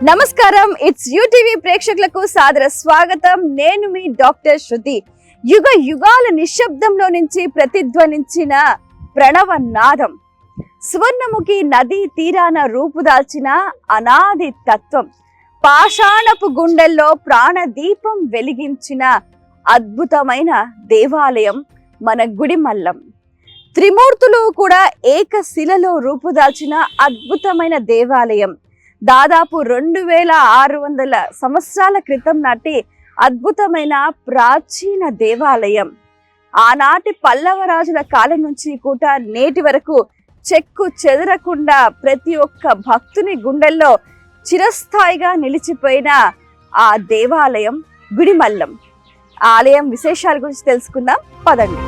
నమస్కారం, it's UTV ప్రేక్షకులకు సాదర స్వాగతం. నేను మీ డాక్టర్ శృతి. యుగ యుగాల నిశ్శబ్దంలో నుంచి ప్రతిధ్వనించిన ప్రణవనాదం, సువర్ణముఖి నదీ తీరాన రూపుదాల్చిన అనాది తత్వం, పాషాణపు గుండెల్లో ప్రాణదీపం వెలిగించిన అద్భుతమైన దేవాలయం మన గుడిమల్లం. త్రిమూర్తులు కూడా ఏకశిలలో రూపుదాల్చిన అద్భుతమైన దేవాలయం. దాదాపు 2600 సంవత్సరాల క్రితం నాటి అద్భుతమైన ప్రాచీన దేవాలయం. ఆనాటి పల్లవరాజుల కాలం నుంచి కూడా నేటి వరకు చెక్కు చెదరకుండా ప్రతి ఒక్క భక్తుని గుండెల్లో చిరస్థాయిగా నిలిచిపోయిన ఆ దేవాలయం గుడిమల్లం. ఆలయం విశేషాల గురించి తెలుసుకుందాం, పదండి.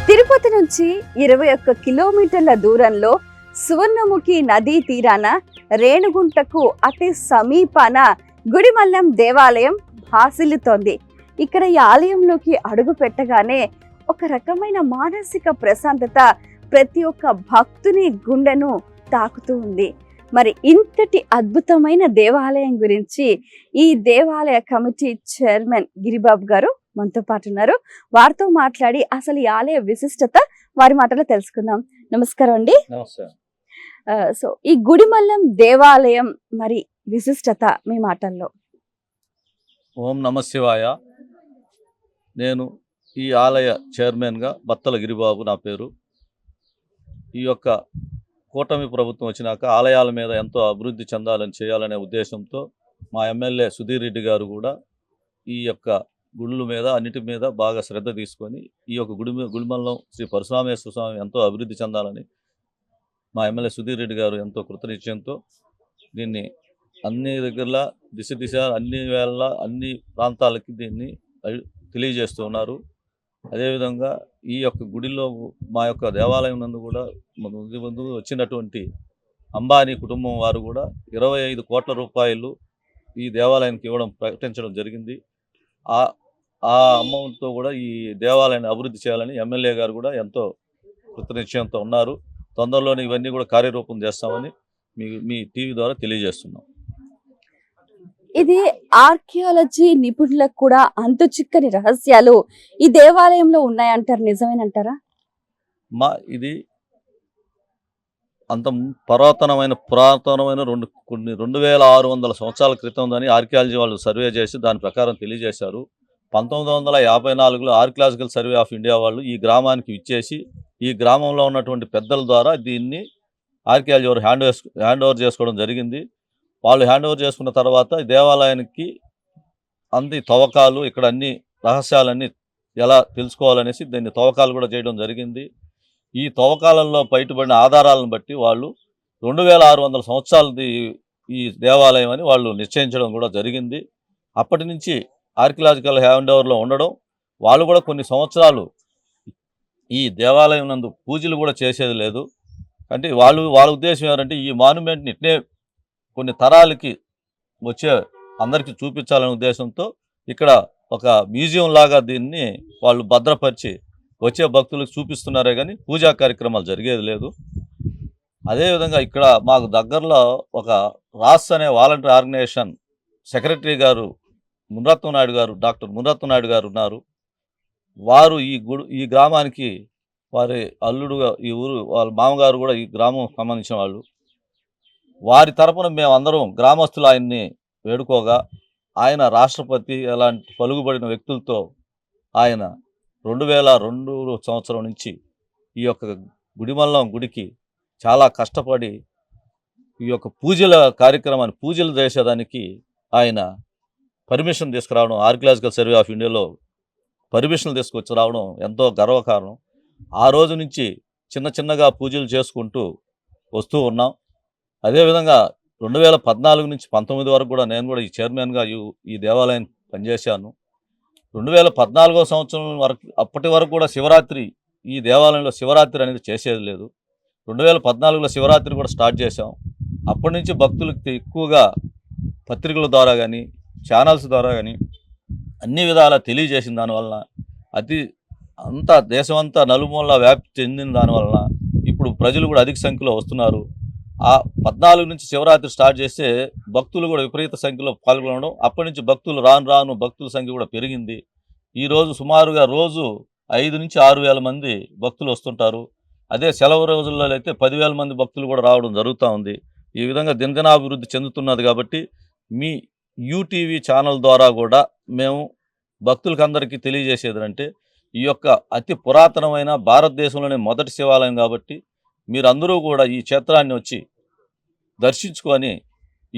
తిరుపతి నుంచి 21 కిలోమీటర్ల దూరంలో సువర్ణముఖి నదీ తీరాన రేణుగుంటకు అతి సమీపాన గుడిమల్లం దేవాలయం భాసిల్లుతోంది. ఇక్కడ ఈ ఆలయంలోకి అడుగు పెట్టగానే ఒక రకమైన మానసిక ప్రశాంతత ప్రతి ఒక్క భక్తుని గుండెను తాకుతూ ఉంది. మరి ఇంతటి అద్భుతమైన దేవాలయం గురించి ఈ దేవాలయ కమిటీ చైర్మన్ గిరిబాబు గారు మనతో పాటు ఉన్నారు. వారితో మాట్లాడి అసలు ఈ ఆలయ విశిష్టత వారి మాటలో తెలుసుకుందాం. నమస్కారం అండి. సో ఈ గుడిమల్లం దేవాలయం మరి విశిష్టత మీ మాటల్లో. ఓం నమ శివాయ. నేను ఈ ఆలయ చైర్మన్గా బత్తల గిరిబాబు నా పేరు. ఈ యొక్క కూటమి ప్రభుత్వం వచ్చినాక ఆలయాల మీద ఎంతో అభివృద్ధి చెందాలని చేయాలనే ఉద్దేశంతో మా ఎమ్మెల్యే సుధీర్ రెడ్డి గారు కూడా ఈ యొక్క గుళ్ళు మీద అన్నిటి మీద బాగా శ్రద్ధ తీసుకొని ఈ యొక్క గుడిమల్లం శ్రీ పరశురామేశ్వర స్వామి ఎంతో అభివృద్ధి చెందాలని మా ఎమ్మెల్యే సుధీర్ రెడ్డి గారు ఎంతో కృతనిశ్చయంతో దీన్ని అన్ని దగ్గరలా దిశ అన్ని వేళ అన్ని ప్రాంతాలకి దీన్ని తెలియజేస్తూ ఉన్నారు. అదేవిధంగా ఈ యొక్క గుడిలో మా యొక్క దేవాలయం నందు కూడా ముందు వచ్చినటువంటి అంబానీ కుటుంబం వారు కూడా 25 కోట్ల రూపాయలు ఈ దేవాలయానికి ఇవ్వడం ప్రకటించడం జరిగింది. ఆ అమౌంట్తో కూడా ఈ దేవాలయాన్ని అభివృద్ధి చేయాలని ఎమ్మెల్యే గారు కూడా ఎంతో కృతనిశ్చయంతో ఉన్నారు. తొందరలోనే ఇవన్నీ కూడా కార్యరూపం చేస్తామని మీ టీవీ ద్వారా తెలియజేస్తున్నాం. ఇది ఆర్కియాలజీ నిపుణులకు కూడా అంతు చిక్కని రహస్యాలు ఈ దేవాలయంలో ఉన్నాయంటారు, నిజమేనంటారా? ఇది అంత పురాతనమైన 2600 సంవత్సరాల క్రితం దాన్ని ఆర్కియాలజీ వాళ్ళు సర్వే చేసి దాని ప్రకారం తెలియజేశారు. 1954లో ఆర్కియాలజికల్ సర్వే ఆఫ్ ఇండియా వాళ్ళు ఈ గ్రామానికి ఇచ్చేసి ఈ గ్రామంలో ఉన్నటువంటి పెద్దల ద్వారా దీన్ని ఆర్కియాలజీ వారు హ్యాండ్ ఓవర్ చేసుకోవడం జరిగింది. వాళ్ళు హ్యాండ్ ఓవర్ చేసుకున్న తర్వాత దేవాలయానికి అన్ని తవ్వకాలు, ఇక్కడ అన్ని రహస్యాలన్నీ ఎలా తెలుసుకోవాలనేసి దీన్ని తవ్వకాలు కూడా చేయడం జరిగింది. ఈ తవ్వకాలలో బయటపడిన ఆధారాలను బట్టి వాళ్ళు 2600 సంవత్సరాలది ఈ దేవాలయం అని వాళ్ళు నిశ్చయించడం కూడా జరిగింది. అప్పటి నుంచి ఆర్కియలాజికల్ హ్యాండ్ ఓవర్లో ఉండడం, వాళ్ళు కూడా కొన్ని సంవత్సరాలు ఈ దేవాలయం నందు పూజలు కూడా చేసేది లేదు. అంటే వాళ్ళ ఉద్దేశం ఏంటంటే ఈ మాన్యుమెంట్ని ఇట్నే కొన్ని తరాలకి వచ్చే అందరికీ చూపించాలనే ఉద్దేశంతో ఇక్కడ ఒక మ్యూజియం లాగా దీన్ని వాళ్ళు భద్రపరిచి వచ్చే భక్తులకు చూపిస్తున్నారే కానీ పూజా కార్యక్రమాలు జరిగేది లేదు. అదేవిధంగా ఇక్కడ మాకు దగ్గరలో ఒక రాస్ అనే వాలంటీర్ ఆర్గనైజేషన్ సెక్రటరీ గారు డాక్టర్ మునరత్న నాయుడు గారు ఉన్నారు. వారు ఈ గ్రామానికి వారి అల్లుడుగా ఈ ఊరు వాళ్ళ మామగారు కూడా ఈ గ్రామం సంబంధించిన వాళ్ళు. వారి తరపున మేమందరం గ్రామస్తులు ఆయన్ని వేడుకోగా ఆయన రాష్ట్రపతి అలాంటి పలుకుబడిన వ్యక్తులతో ఆయన 2002 సంవత్సరం నుంచి ఈ యొక్క గుడిమల్లం గుడికి చాలా కష్టపడి ఈ యొక్క పూజల కార్యక్రమాన్ని పూజలు చేసేదానికి ఆయన పర్మిషన్ తీసుకురావడం, ఆర్కియాలజికల్ సర్వే ఆఫ్ ఇండియాలో పర్మిషన్లు తీసుకొచ్చి రావడం ఎంతో గర్వకారణం. ఆ రోజు నుంచి చిన్నగా పూజలు చేసుకుంటూ వస్తూ ఉన్నాం. అదేవిధంగా 2014 నుంచి 19 వరకు కూడా నేను కూడా ఈ చైర్మన్గా ఈ దేవాలయం పనిచేశాను. 2014 సంవత్సరం వరకు అప్పటి వరకు కూడా శివరాత్రి ఈ దేవాలయంలో శివరాత్రి అనేది చేసేది లేదు. 2014లో శివరాత్రి కూడా స్టార్ట్ చేశాం. అప్పటి నుంచి భక్తులకు ఎక్కువగా పత్రికల ద్వారా కానీ ఛానల్స్ ద్వారా కానీ అన్ని విధాలా తెలియజేసిన దానివలన అంతా దేశమంతా నలుమూలలా వ్యాప్తి చెందిన దానివలన ఇప్పుడు ప్రజలు కూడా అధిక సంఖ్యలో వస్తున్నారు. ఆ 14 నుంచి శివరాత్రి స్టార్ట్ చేస్తే భక్తులు కూడా విపరీత సంఖ్యలో పాల్గొనడం, అప్పటి నుంచి భక్తులు రాను భక్తుల సంఖ్య కూడా పెరిగింది. ఈరోజు సుమారుగా రోజు 5 నుంచి 6 వేల మంది భక్తులు వస్తుంటారు. అదే సెలవు రోజుల్లో అయితే 10,000 మంది భక్తులు కూడా రావడం జరుగుతూ ఉంది. ఈ విధంగా దినదినాభివృద్ధి చెందుతున్నది. కాబట్టి మీ యూటీవీ ఛానల్ ద్వారా కూడా మేము భక్తులకు అందరికీ తెలియజేసేది అంటే ఈ యొక్క అతి పురాతనమైన భారతదేశంలోనే మొదటి శివాలయం కాబట్టి మీరందరూ కూడా ఈ క్షేత్రాన్ని వచ్చి దర్శించుకొని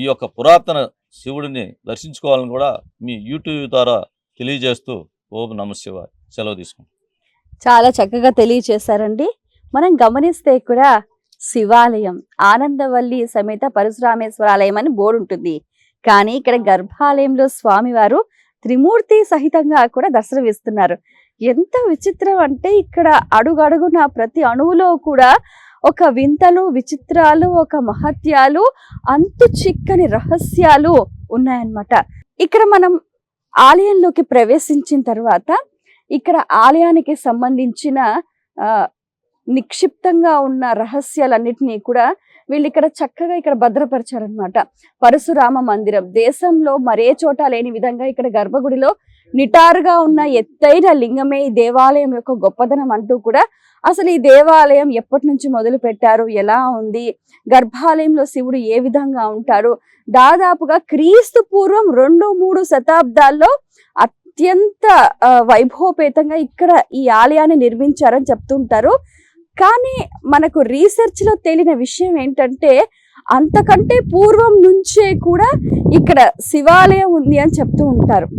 ఈ యొక్క పురాతన శివుడిని దర్శించుకోవాలని కూడా మీ యూట్యూబ్ ద్వారా తెలియజేస్తూ ఓం నమః శివాయ సెలవు తీసుకుంటాం. చాలా చక్కగా తెలియచేశారండి. మనం గమనిస్తే కూడా శివాలయం ఆనందవల్లి సమేత పరశురామేశ్వర ఆలయం అని బోర్డు ఉంటుంది. కానీ ఇక్కడ గర్భాలయంలో స్వామివారు త్రిమూర్తి సహితంగా కూడా దర్శనమిస్తున్నారు. ఎంత విచిత్రం అంటే ఇక్కడ అడుగడుగున ప్రతి అణువులో కూడా ఒక వింతలు, విచిత్రాలు, ఒక మహత్యాలు, అంతు చిక్కని రహస్యాలు ఉన్నాయన్నమాట. ఇక్కడ మనం ఆలయంలోకి ప్రవేశించిన తర్వాత ఇక్కడ ఆలయానికి సంబంధించిన నిక్షిప్తంగా ఉన్న రహస్యాలన్నిటినీ కూడా వీళ్ళు ఇక్కడ చక్కగా ఇక్కడ భద్రపరిచారనమాట. పరశురామ మందిరం దేశంలో మరే చోట లేని విధంగా ఇక్కడ గర్భగుడిలో నిటారుగా ఉన్న ఎత్తైన లింగమే ఈ దేవాలయం యొక్క గొప్పదనం అంటూ కూడా అసలు ఈ దేవాలయం ఎప్పటి నుంచి మొదలు పెట్టారు, ఎలా ఉంది, గర్భాలయంలో శివుడు ఏ విధంగా ఉంటాడు, దాదాపుగా క్రీస్తు పూర్వం 2-3 శతాబ్దాల్లో అత్యంత వైభవపేతంగా ఇక్కడ ఈ ఆలయాన్ని నిర్మించారని చెప్తుంటారు. కానీ మనకు రీసెర్చ్ లో తేలిన విషయం ఏంటంటే అంతకంటే పూర్వం నుంచే కూడా ఇక్కడ శివాలయం ఉంది అని చెప్తూ ఉంటారు.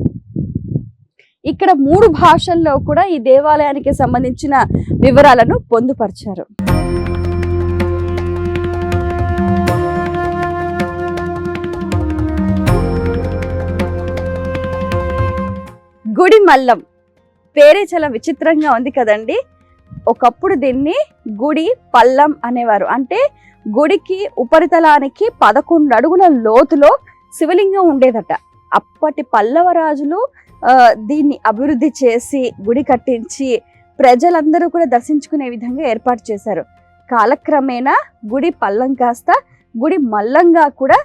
ఇక్కడ 3 భాషల్లో కూడా ఈ దేవాలయానికి సంబంధించిన వివరాలను పొందుపరిచారు. గుడి మల్లం పేరే చాలా విచిత్రంగా ఉంది కదండి. ఒకప్పుడు దీన్ని గుడి పల్లం అనేవారు. అంటే గుడికి ఉపరితలానికి 11 అడుగుల లోతులో శివలింగం ఉండేదట. అప్పటి పల్లవ రాజులు దీన్ని అభివృద్ధి చేసి గుడి కట్టించి ప్రజలందరూ కూడా దర్శించుకునే విధంగా ఏర్పాటు చేశారు. కాలక్రమేణా గుడి పల్లం కాస్త గుడి మల్లంగా కూడా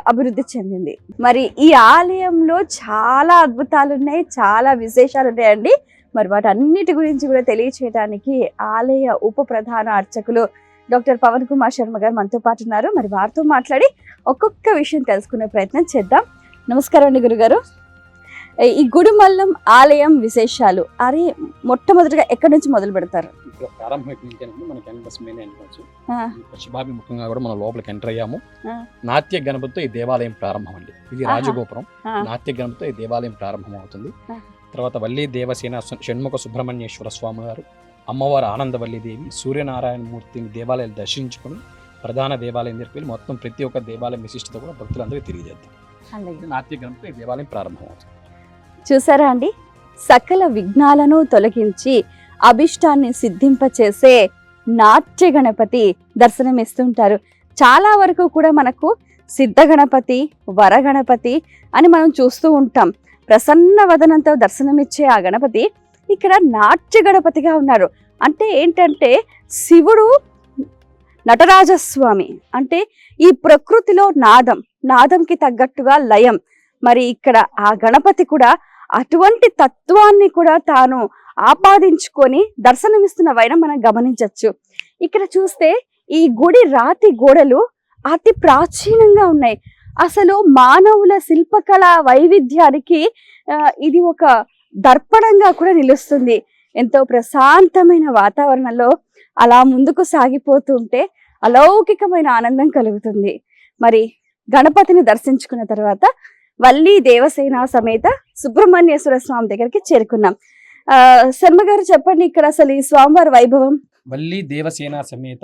అభివృద్ధి చెందింది. మరి ఈ ఆలయంలో చాలా అద్భుతాలు ఉన్నాయి, చాలా విశేషాలు ఉన్నాయండి. మరి వాటన్నిటి గురించి కూడా తెలియచేయడానికి ఆలయ ఉప ప్రధాన అర్చకులు డాక్టర్ పవన్ కుమార్ శర్మ గారు మనతో పాటు ఉన్నారు. మరి వారితో మాట్లాడి ఒక్కొక్క విషయం తెలుసుకునే ప్రయత్నం చేద్దాం. నమస్కారం అండి గురుగారు. ఈ గుడిమల్లం ఆలయం విశేషాలు అరే మొట్టమొదటిగా ఎక్కడి నుంచి మొదలు పెడతారు? పశ్చిమాభిముఖంగా కూడా మనం లోపలికి ఎంటర్ అయ్యాము. నాట్య గణపతితో ఈ దేవాలయం ప్రారంభం అండి. ఇది రాజగోపురం. నాట్య గణపతితో ఈ దేవాలయం ప్రారంభం అవుతుంది. తర్వాత వల్లి దేవసేన షణ్ముఖ సుబ్రహ్మణ్యేశ్వర స్వామి గారు, అమ్మవారు ఆనందవల్లి దేవి, సూర్యనారాయణ మూర్తిని దేవాలయాలు దర్శించుకుని ప్రధాన దేవాలయం దగ్గరికి వెళ్ళి మొత్తం ప్రతి ఒక్క దేవాలయం విశిష్టత కూడా భక్తులందరికీ తెలియజేద్దాం. నాట్య గణపతితో ఈ దేవాలయం ప్రారంభం అవుతుంది. చూసారా అండి, సకల విఘ్నాలను తొలగించి అభిష్టాన్ని సిద్ధింపచేసే నాట్య గణపతి దర్శనమిస్తుంటారు. చాలా వరకు కూడా మనకు సిద్ధ గణపతి, వర గణపతి అని మనం చూస్తూ ఉంటాం. ప్రసన్న వదనంతో దర్శనమిచ్చే ఆ గణపతి ఇక్కడ నాట్య గణపతిగా ఉన్నారు. అంటే ఏంటంటే శివుడు నటరాజస్వామి, అంటే ఈ ప్రకృతిలో నాదంకి తగ్గట్టుగా లయం. మరి ఇక్కడ ఆ గణపతి కూడా అటువంటి తత్వాన్ని కూడా తాను ఆపాదించుకొని దర్శనమిస్తున్న వైనం మనం గమనించవచ్చు. ఇక్కడ చూస్తే ఈ గుడి రాతి గోడలు అతి ప్రాచీనంగా ఉన్నాయి. అసలు మానవుల శిల్పకళ వైవిధ్యానికి ఇది ఒక దర్పణంగా కూడా నిలుస్తుంది. ఎంతో ప్రశాంతమైన వాతావరణంలో అలా ముందుకు సాగిపోతుంటే అలౌకికమైన ఆనందం కలుగుతుంది. మరి గణపతిని దర్శించుకున్న తర్వాత వల్లి దేవసేన సమేత సుబ్రహ్మణ్యేశ్వర స్వామి దగ్గరికి చేరుకున్నాం. శర్మ గారు చెప్పండి, ఇక్కడ అసలు ఈ స్వామివారి వైభవం. వల్లి దేవసేన సమేత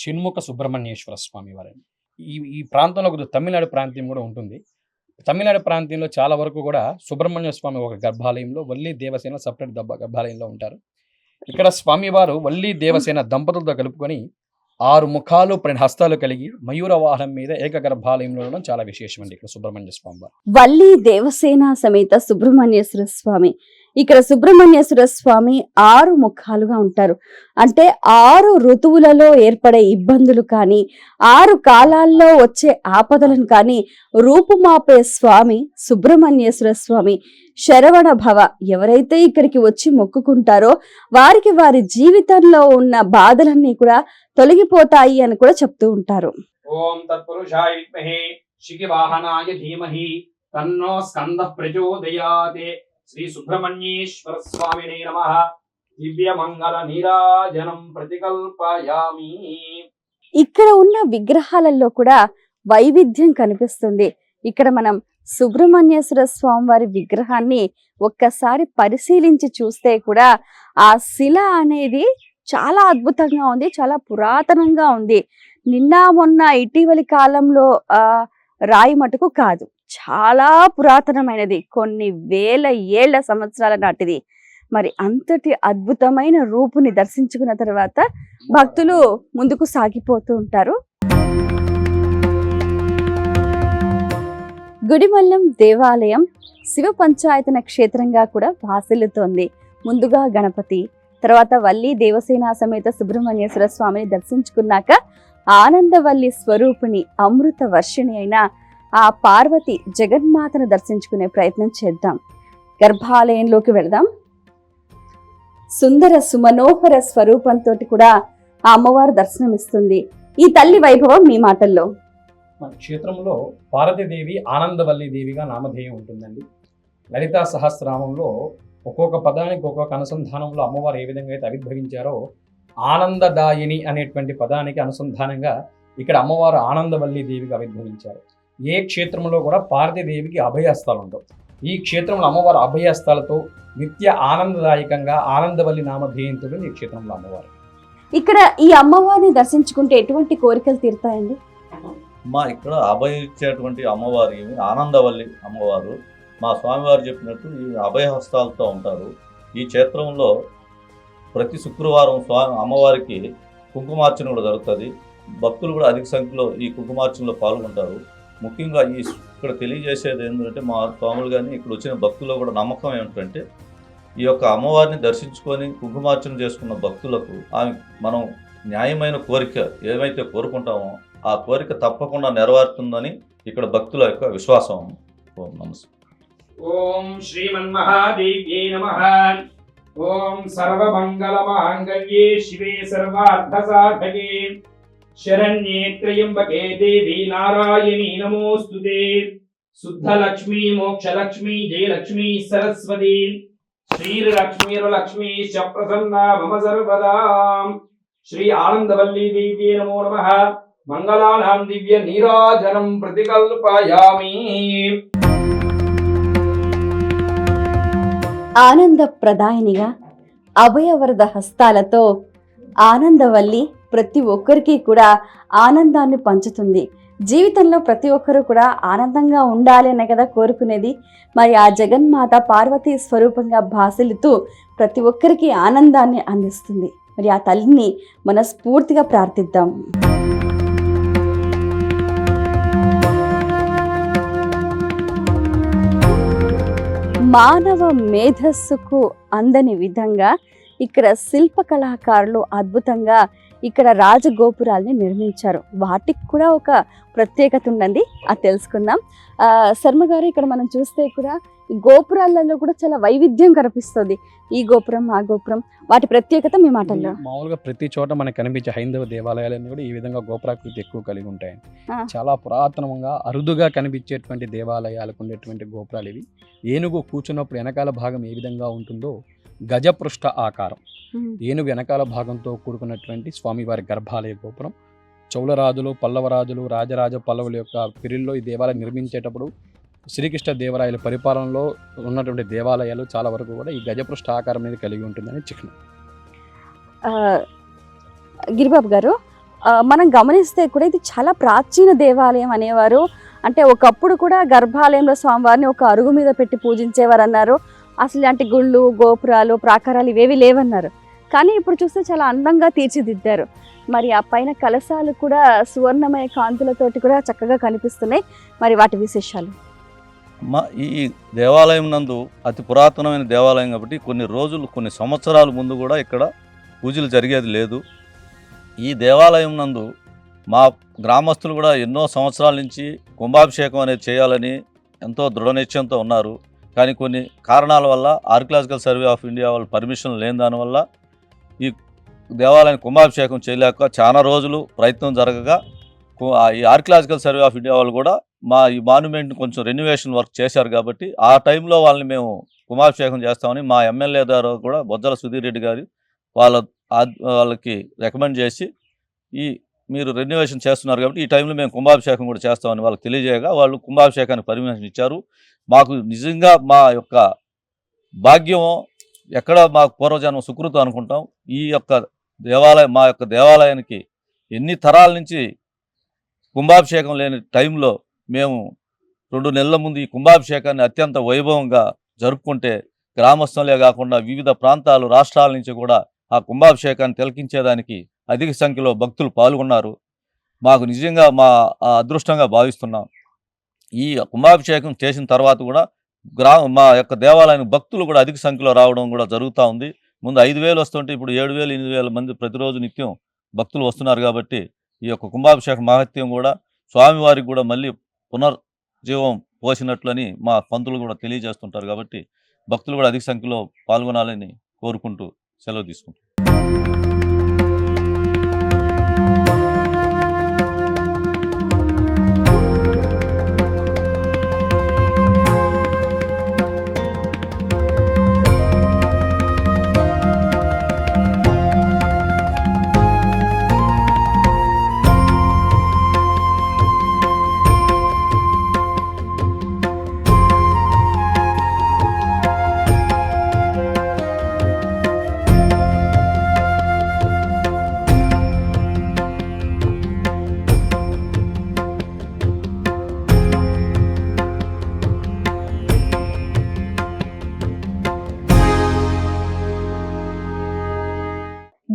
షణ్ముఖ సుబ్రహ్మణ్యేశ్వర స్వామి వారి ఈ ప్రాంతంలో కొద్దిగా తమిళనాడు ప్రాంతం కూడా ఉంటుంది. తమిళనాడు ప్రాంతంలో చాలా వరకు కూడా సుబ్రహ్మణ్య స్వామి ఒక గర్భాలయంలో, వల్లి దేవసేన సపరేట్ గర్భాలయంలో ఉంటారు. ఇక్కడ స్వామివారు వల్లి దేవసేన దంపతులతో కలుపుకొని 6 ముఖాలు 12 హస్తాలు కలిగి మయూర వాహనం మీద ఏక గర్భాలయంలో ఉండడం చాలా విశేషం అండి ఇక్కడ సుబ్రహ్మణ్య స్వామి వారు. వల్లి దేవసేన సమేత సుబ్రహ్మణ్యేశ్వర స్వామి. ఇక్కడ సుబ్రహ్మణ్యేశ్వర స్వామి 6 ముఖాలుగా ఉంటారు. అంటే 6 ఋతువులలో ఏర్పడే ఇబ్బందులు కానీ, 6 కాలాల్లో వచ్చే ఆపదలను కానీ రూపుమాపే స్వామి సుబ్రహ్మణ్యేశ్వర స్వామి. శరవణ భవ, ఎవరైతే ఇక్కడికి వచ్చి మొక్కుకుంటారో వారికి వారి జీవితంలో ఉన్న బాధలన్నీ కూడా తొలగిపోతాయి అని కూడా చెప్తూ ఉంటారు. ఓం తత్పురుషాయ విద్మహే శిఖివాహనాయ ధీమహి తన్నో స్కందః ప్రచోదయాత్. శ్రీ సుబ్రహ్మణ్యేశ్వర స్వామినే నమః. దివ్య మంగళ నీరాజనం ప్రతికల్పయామి. ఇక్కడ ఉన్న విగ్రహాలలో కూడా వైవిధ్యం కనిపిస్తుంది. ఇక్కడ మనం సుబ్రహ్మణ్యేశ్వర స్వామి వారి విగ్రహాన్ని ఒక్కసారి పరిశీలించి చూస్తే కూడా ఆ శిల అనేది చాలా అద్భుతంగా ఉంది, చాలా పురాతనంగా ఉంది. నిన్న మొన్న ఇటీవలి కాలంలో రాయి మటుకు కాదు, చాలా పురాతనమైనది, కొన్ని వేల ఏళ్ల సంవత్సరాల నాటిది. మరి అంతటి అద్భుతమైన రూపుని దర్శించుకున్న తర్వాత భక్తులు ముందుకు సాగిపోతూ ఉంటారు. గుడిమల్లం దేవాలయం శివ పంచాయతన క్షేత్రంగా కూడా భాసిల్లుతోంది. ముందుగా గణపతి, తర్వాత వల్లి దేవసేన సమేత సుబ్రహ్మణ్యేశ్వర స్వామిని దర్శించుకున్నాక ఆనందవల్లి స్వరూపిణి అమృత వర్షిణి అయిన ఆ పార్వతి జగన్మాతను దర్శించుకునే ప్రయత్నం చేద్దాం. గర్భాలయంలోకి వెళదాం. సుందర సుమనోహర స్వరూపంతో కూడా ఆ అమ్మవారు దర్శనమిస్తుంది. ఈ తల్లి వైభవం మీ మాటల్లో. మన క్షేత్రంలో పార్వతీదేవి ఆనందవల్లి దేవిగా నామధేయం ఉంటుందండి. లలితా సహస్రనామంలో ఒక్కొక్క పదానికి ఒక్కొక్క అనుసంధానంలో అమ్మవారు ఏ విధంగా అయితే ఆవిర్భవించారో, ఆనందదాయిని అనేటువంటి పదానికి అనుసంధానంగా ఇక్కడ అమ్మవారు ఆనందవల్లి దేవిగా ఆవిర్భవించారు. ఏ క్షేత్రంలో కూడా పార్వతీదేవికి అభయహస్తాలు ఉండవు. ఈ క్షేత్రంలో అమ్మవారు అభయహస్తాలతో నిత్య ఆనందదాయకంగా ఆనందవల్లి నామధేయంతో ఈ క్షేత్రంలో అమ్మవారు. ఇక్కడ ఈ అమ్మవారిని దర్శించుకుంటే ఎటువంటి కోరికలు తీరుతాయండి? మా ఇక్కడ అభయించేటువంటి అమ్మవారి ఆనందవల్లి అమ్మవారు, మా స్వామివారు చెప్పినట్టు ఈ అభయహస్తాలతో ఉంటారు. ఈ క్షేత్రంలో ప్రతి శుక్రవారం అమ్మవారికి కుంకుమార్చన కూడా జరుగుతుంది. భక్తులు కూడా అధిక సంఖ్యలో ఈ కుంకుమార్చనలో పాల్గొంటారు. ముఖ్యంగా ఇక్కడ తెలియజేసేది ఏంటంటే, మా స్వాములు కానీ ఇక్కడ వచ్చిన భక్తుల్లో కూడా నమ్మకం ఏమిటంటే, ఈ యొక్క అమ్మవారిని దర్శించుకొని కుంకుమార్చన చేసుకున్న భక్తులకు మనం న్యాయమైన కోరిక ఏమైతే కోరుకుంటామో ఆ కోరిక తప్పకుండా నెరవేరుతుందని ఇక్కడ భక్తుల యొక్క విశ్వాసం. ఓం నమస్తే. ఓం శ్రీమన్మహాదేవ్యై నమః. ఓం సర్వమంగళమాంగళ్యే శివే సర్వార్థసాధకే శరణ్యే త్రయంబకే దేవి నారాయణీ నమోస్తుతే. శుద్ధలక్ష్మీ మోక్షలక్ష్మీ జయలక్ష్మీ సరస్వతి శ్రీలక్ష్మీర్లక్ష్మీ ప్రసన్నా మమ సర్వదా. శ్రీ ఆనందవల్లి దేవ్యే నమో నమః. మంగళానాం దివ్య నీరాజనం ప్రతికల్పయామి. ఆనంద ప్రదాయినిగా అభయవరద హస్తాలతో ఆనందవల్లి ప్రతి ఒక్కరికి కూడా ఆనందాన్ని పంచుతుంది. జీవితంలో ప్రతి ఒక్కరూ కూడా ఆనందంగా ఉండాలి అనే కదా కోరుకునేది. మరి ఆ జగన్మాత పార్వతీ స్వరూపంగా భాసిల్లుతూ ప్రతి ఒక్కరికి ఆనందాన్ని అందిస్తుంది. మరి ఆ తల్లిని మనస్ఫూర్తిగా ప్రార్థిద్దాం. మానవ మేధస్సుకు అందని విధంగా ఇక్కడ శిల్ప కళాకారులు అద్భుతంగా ఇక్కడ రాజగోపురాల్ని నిర్మించారు. వాటికి కూడా ఒక ప్రత్యేకత ఉందండి, అది తెలుసుకుందాం. శర్మ గారు, ఇక్కడ మనం చూస్తే కూడా ఈ గోపురాలలో కూడా చాలా వైవిధ్యం కనిపిస్తుంది. ఈ గోపురం, ఆ గోపురం, వాటి ప్రత్యేకత మీ మాటల్లో. మామూలుగా ప్రతి చోట మనకు కనిపించే హైందవ దేవాలయాలన్నీ కూడా ఈ విధంగా గోపురాకృతి ఎక్కువ కలిగి ఉంటాయి. చాలా పురాతనంగా అరుదుగా కనిపించేటువంటి దేవాలయాలకు ఉండేటువంటి గోపురాలు ఇవి. ఏనుగు కూర్చున్నప్పుడు వెనకాల భాగం ఏ విధంగా ఉంటుందో గజపృష్ఠ ఆకారం, ఏనుగు వెనకాల భాగంతో కూడుకున్నటువంటి స్వామివారి గర్భాలయ గోపురం. చౌలరాజులు, పల్లవరాజులు, రాజరాజ పల్లవుల యొక్క పిరిల్లో ఈ దేవాలయం నిర్మించేటప్పుడు శ్రీకృష్ణ దేవరాయల పరిపాలనలో ఉన్నటువంటి దేవాలయాలు చాలా వరకు కూడా ఈ గజపృష్ఠ ఆకారం అనేది కలిగి ఉంటుందని చిహ్నం. గిరిబాబు గారు, మనం గమనిస్తే కూడా ఇది చాలా ప్రాచీన దేవాలయం అనేవారు. అంటే ఒకప్పుడు కూడా గర్భాలయంలో స్వామివారిని ఒక అరుగు మీద పెట్టి పూజించేవారు అన్నారు. అసలు ఇలాంటి గుళ్ళు, గోపురాలు, ప్రాకారాలు ఇవేవి లేవన్నారు. కానీ ఇప్పుడు చూస్తే చాలా అందంగా తీర్చిదిద్దారు. మరి ఆ పైన కలశాలు కూడా సువర్ణమయ కాంతులతోటి కూడా చక్కగా కనిపిస్తున్నాయి. మరి వాటి విశేషాలు? ఈ దేవాలయం నందు అతి పురాతనమైన దేవాలయం కాబట్టి కొన్ని సంవత్సరాల ముందు కూడా ఇక్కడ పూజలు జరిగేది లేదు. ఈ దేవాలయం నందు మా గ్రామస్తులు కూడా ఎన్నో సంవత్సరాల నుంచి కుంభాభిషేకం అనేది చేయాలని ఎంతో దృఢ నిశ్చయంతో ఉన్నారు. కానీ కొన్ని కారణాల వల్ల ఆర్కియలాజికల్ సర్వే ఆఫ్ ఇండియా వాళ్ళు పర్మిషన్ లేని దానివల్ల ఈ దేవాలయాన్ని కుంభాభిషేకం చేయలేక చాలా రోజులు ప్రయత్నం జరగగా ఈ ఆర్కియలాజికల్ సర్వే ఆఫ్ ఇండియా వాళ్ళు కూడా ఈ మాన్యుమెంట్ని కొంచెం రెన్యువేషన్ వర్క్ చేశారు కాబట్టి ఆ టైంలో వాళ్ళని మేము కుంభాభిషేకం చేస్తామని మా ఎమ్మెల్యే గారు కూడా బొజ్జల సుధీర్ రెడ్డి గారు వాళ్ళకి రికమెండ్ చేసి మీరు రెన్యువేషన్ చేస్తున్నారు కాబట్టి ఈ టైంలో మేము కుంభాభిషేకం కూడా చేస్తామని వాళ్ళకి తెలియజేయగా వాళ్ళు కుంభాభిషేకానికి పర్మిషన్ ఇచ్చారు. మాకు నిజంగా మా యొక్క భాగ్యం, ఎక్కడ మా పూర్వజన్మ సుకృతం అనుకుంటాం. మా యొక్క దేవాలయానికి ఎన్ని తరాల నుంచి కుంభాభిషేకం లేని టైంలో మేము 2 నెలల ముందు ఈ కుంభాభిషేకాన్ని అత్యంత వైభవంగా జరుపుకుంటే గ్రామస్తులే కాకుండా వివిధ ప్రాంతాలు, రాష్ట్రాల నుంచి కూడా ఆ కుంభాభిషేకాన్ని తిలకించేదానికి అధిక సంఖ్యలో భక్తులు పాల్గొన్నారు. మాకు నిజంగా మా అదృష్టంగా భావిస్తున్నాం. ఈ కుంభాభిషేకం చేసిన తర్వాత కూడా మా యొక్క దేవాలయానికి భక్తులు కూడా అధిక సంఖ్యలో రావడం కూడా జరుగుతూ ఉంది. ముందు 5,000 వస్తుంటే ఇప్పుడు 7,000, 8,000 మంది ప్రతిరోజు నిత్యం భక్తులు వస్తున్నారు. కాబట్టి ఈ యొక్క కుంభాభిషేక మహత్యం కూడా స్వామివారికి కూడా మళ్ళీ పునర్జీవం పోసినట్లని మా పంతులు కూడా తెలియజేస్తుంటారు. కాబట్టి భక్తులు కూడా అధిక సంఖ్యలో పాల్గొనాలని కోరుకుంటూ సెలవు తీసుకుంటాం.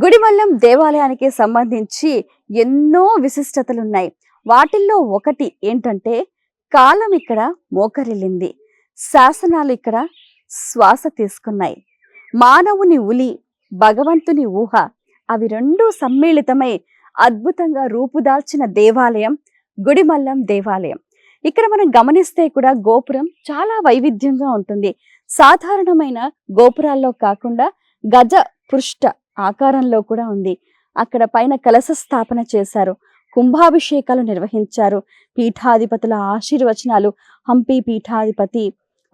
గుడిమల్లం దేవాలయానికి సంబంధించి ఎన్నో విశిష్టతలు ఉన్నాయి. వాటిల్లో ఒకటి ఏంటంటే కాలం ఇక్కడ మోకరిల్లింది, శాసనాలు ఇక్కడ శ్వాస తీసుకున్నాయి. మానవుని ఉలి, భగవంతుని ఊహ అవి రెండూ సమ్మిళితమై అద్భుతంగా రూపుదాల్చిన దేవాలయం గుడిమల్లం దేవాలయం. ఇక్కడ మనం గమనిస్తే కూడా గోపురం చాలా వైవిధ్యంగా ఉంటుంది. సాధారణమైన గోపురాల్లో కాకుండా గజ పృష్ఠ ఆకారంలో కూడా ఉంది. అక్కడ పైన కలశ స్థాపన చేశారు, కుంభాభిషేకాలు నిర్వహించారు, పీఠాధిపతుల ఆశీర్వచనాలు, హంపి పీఠాధిపతి,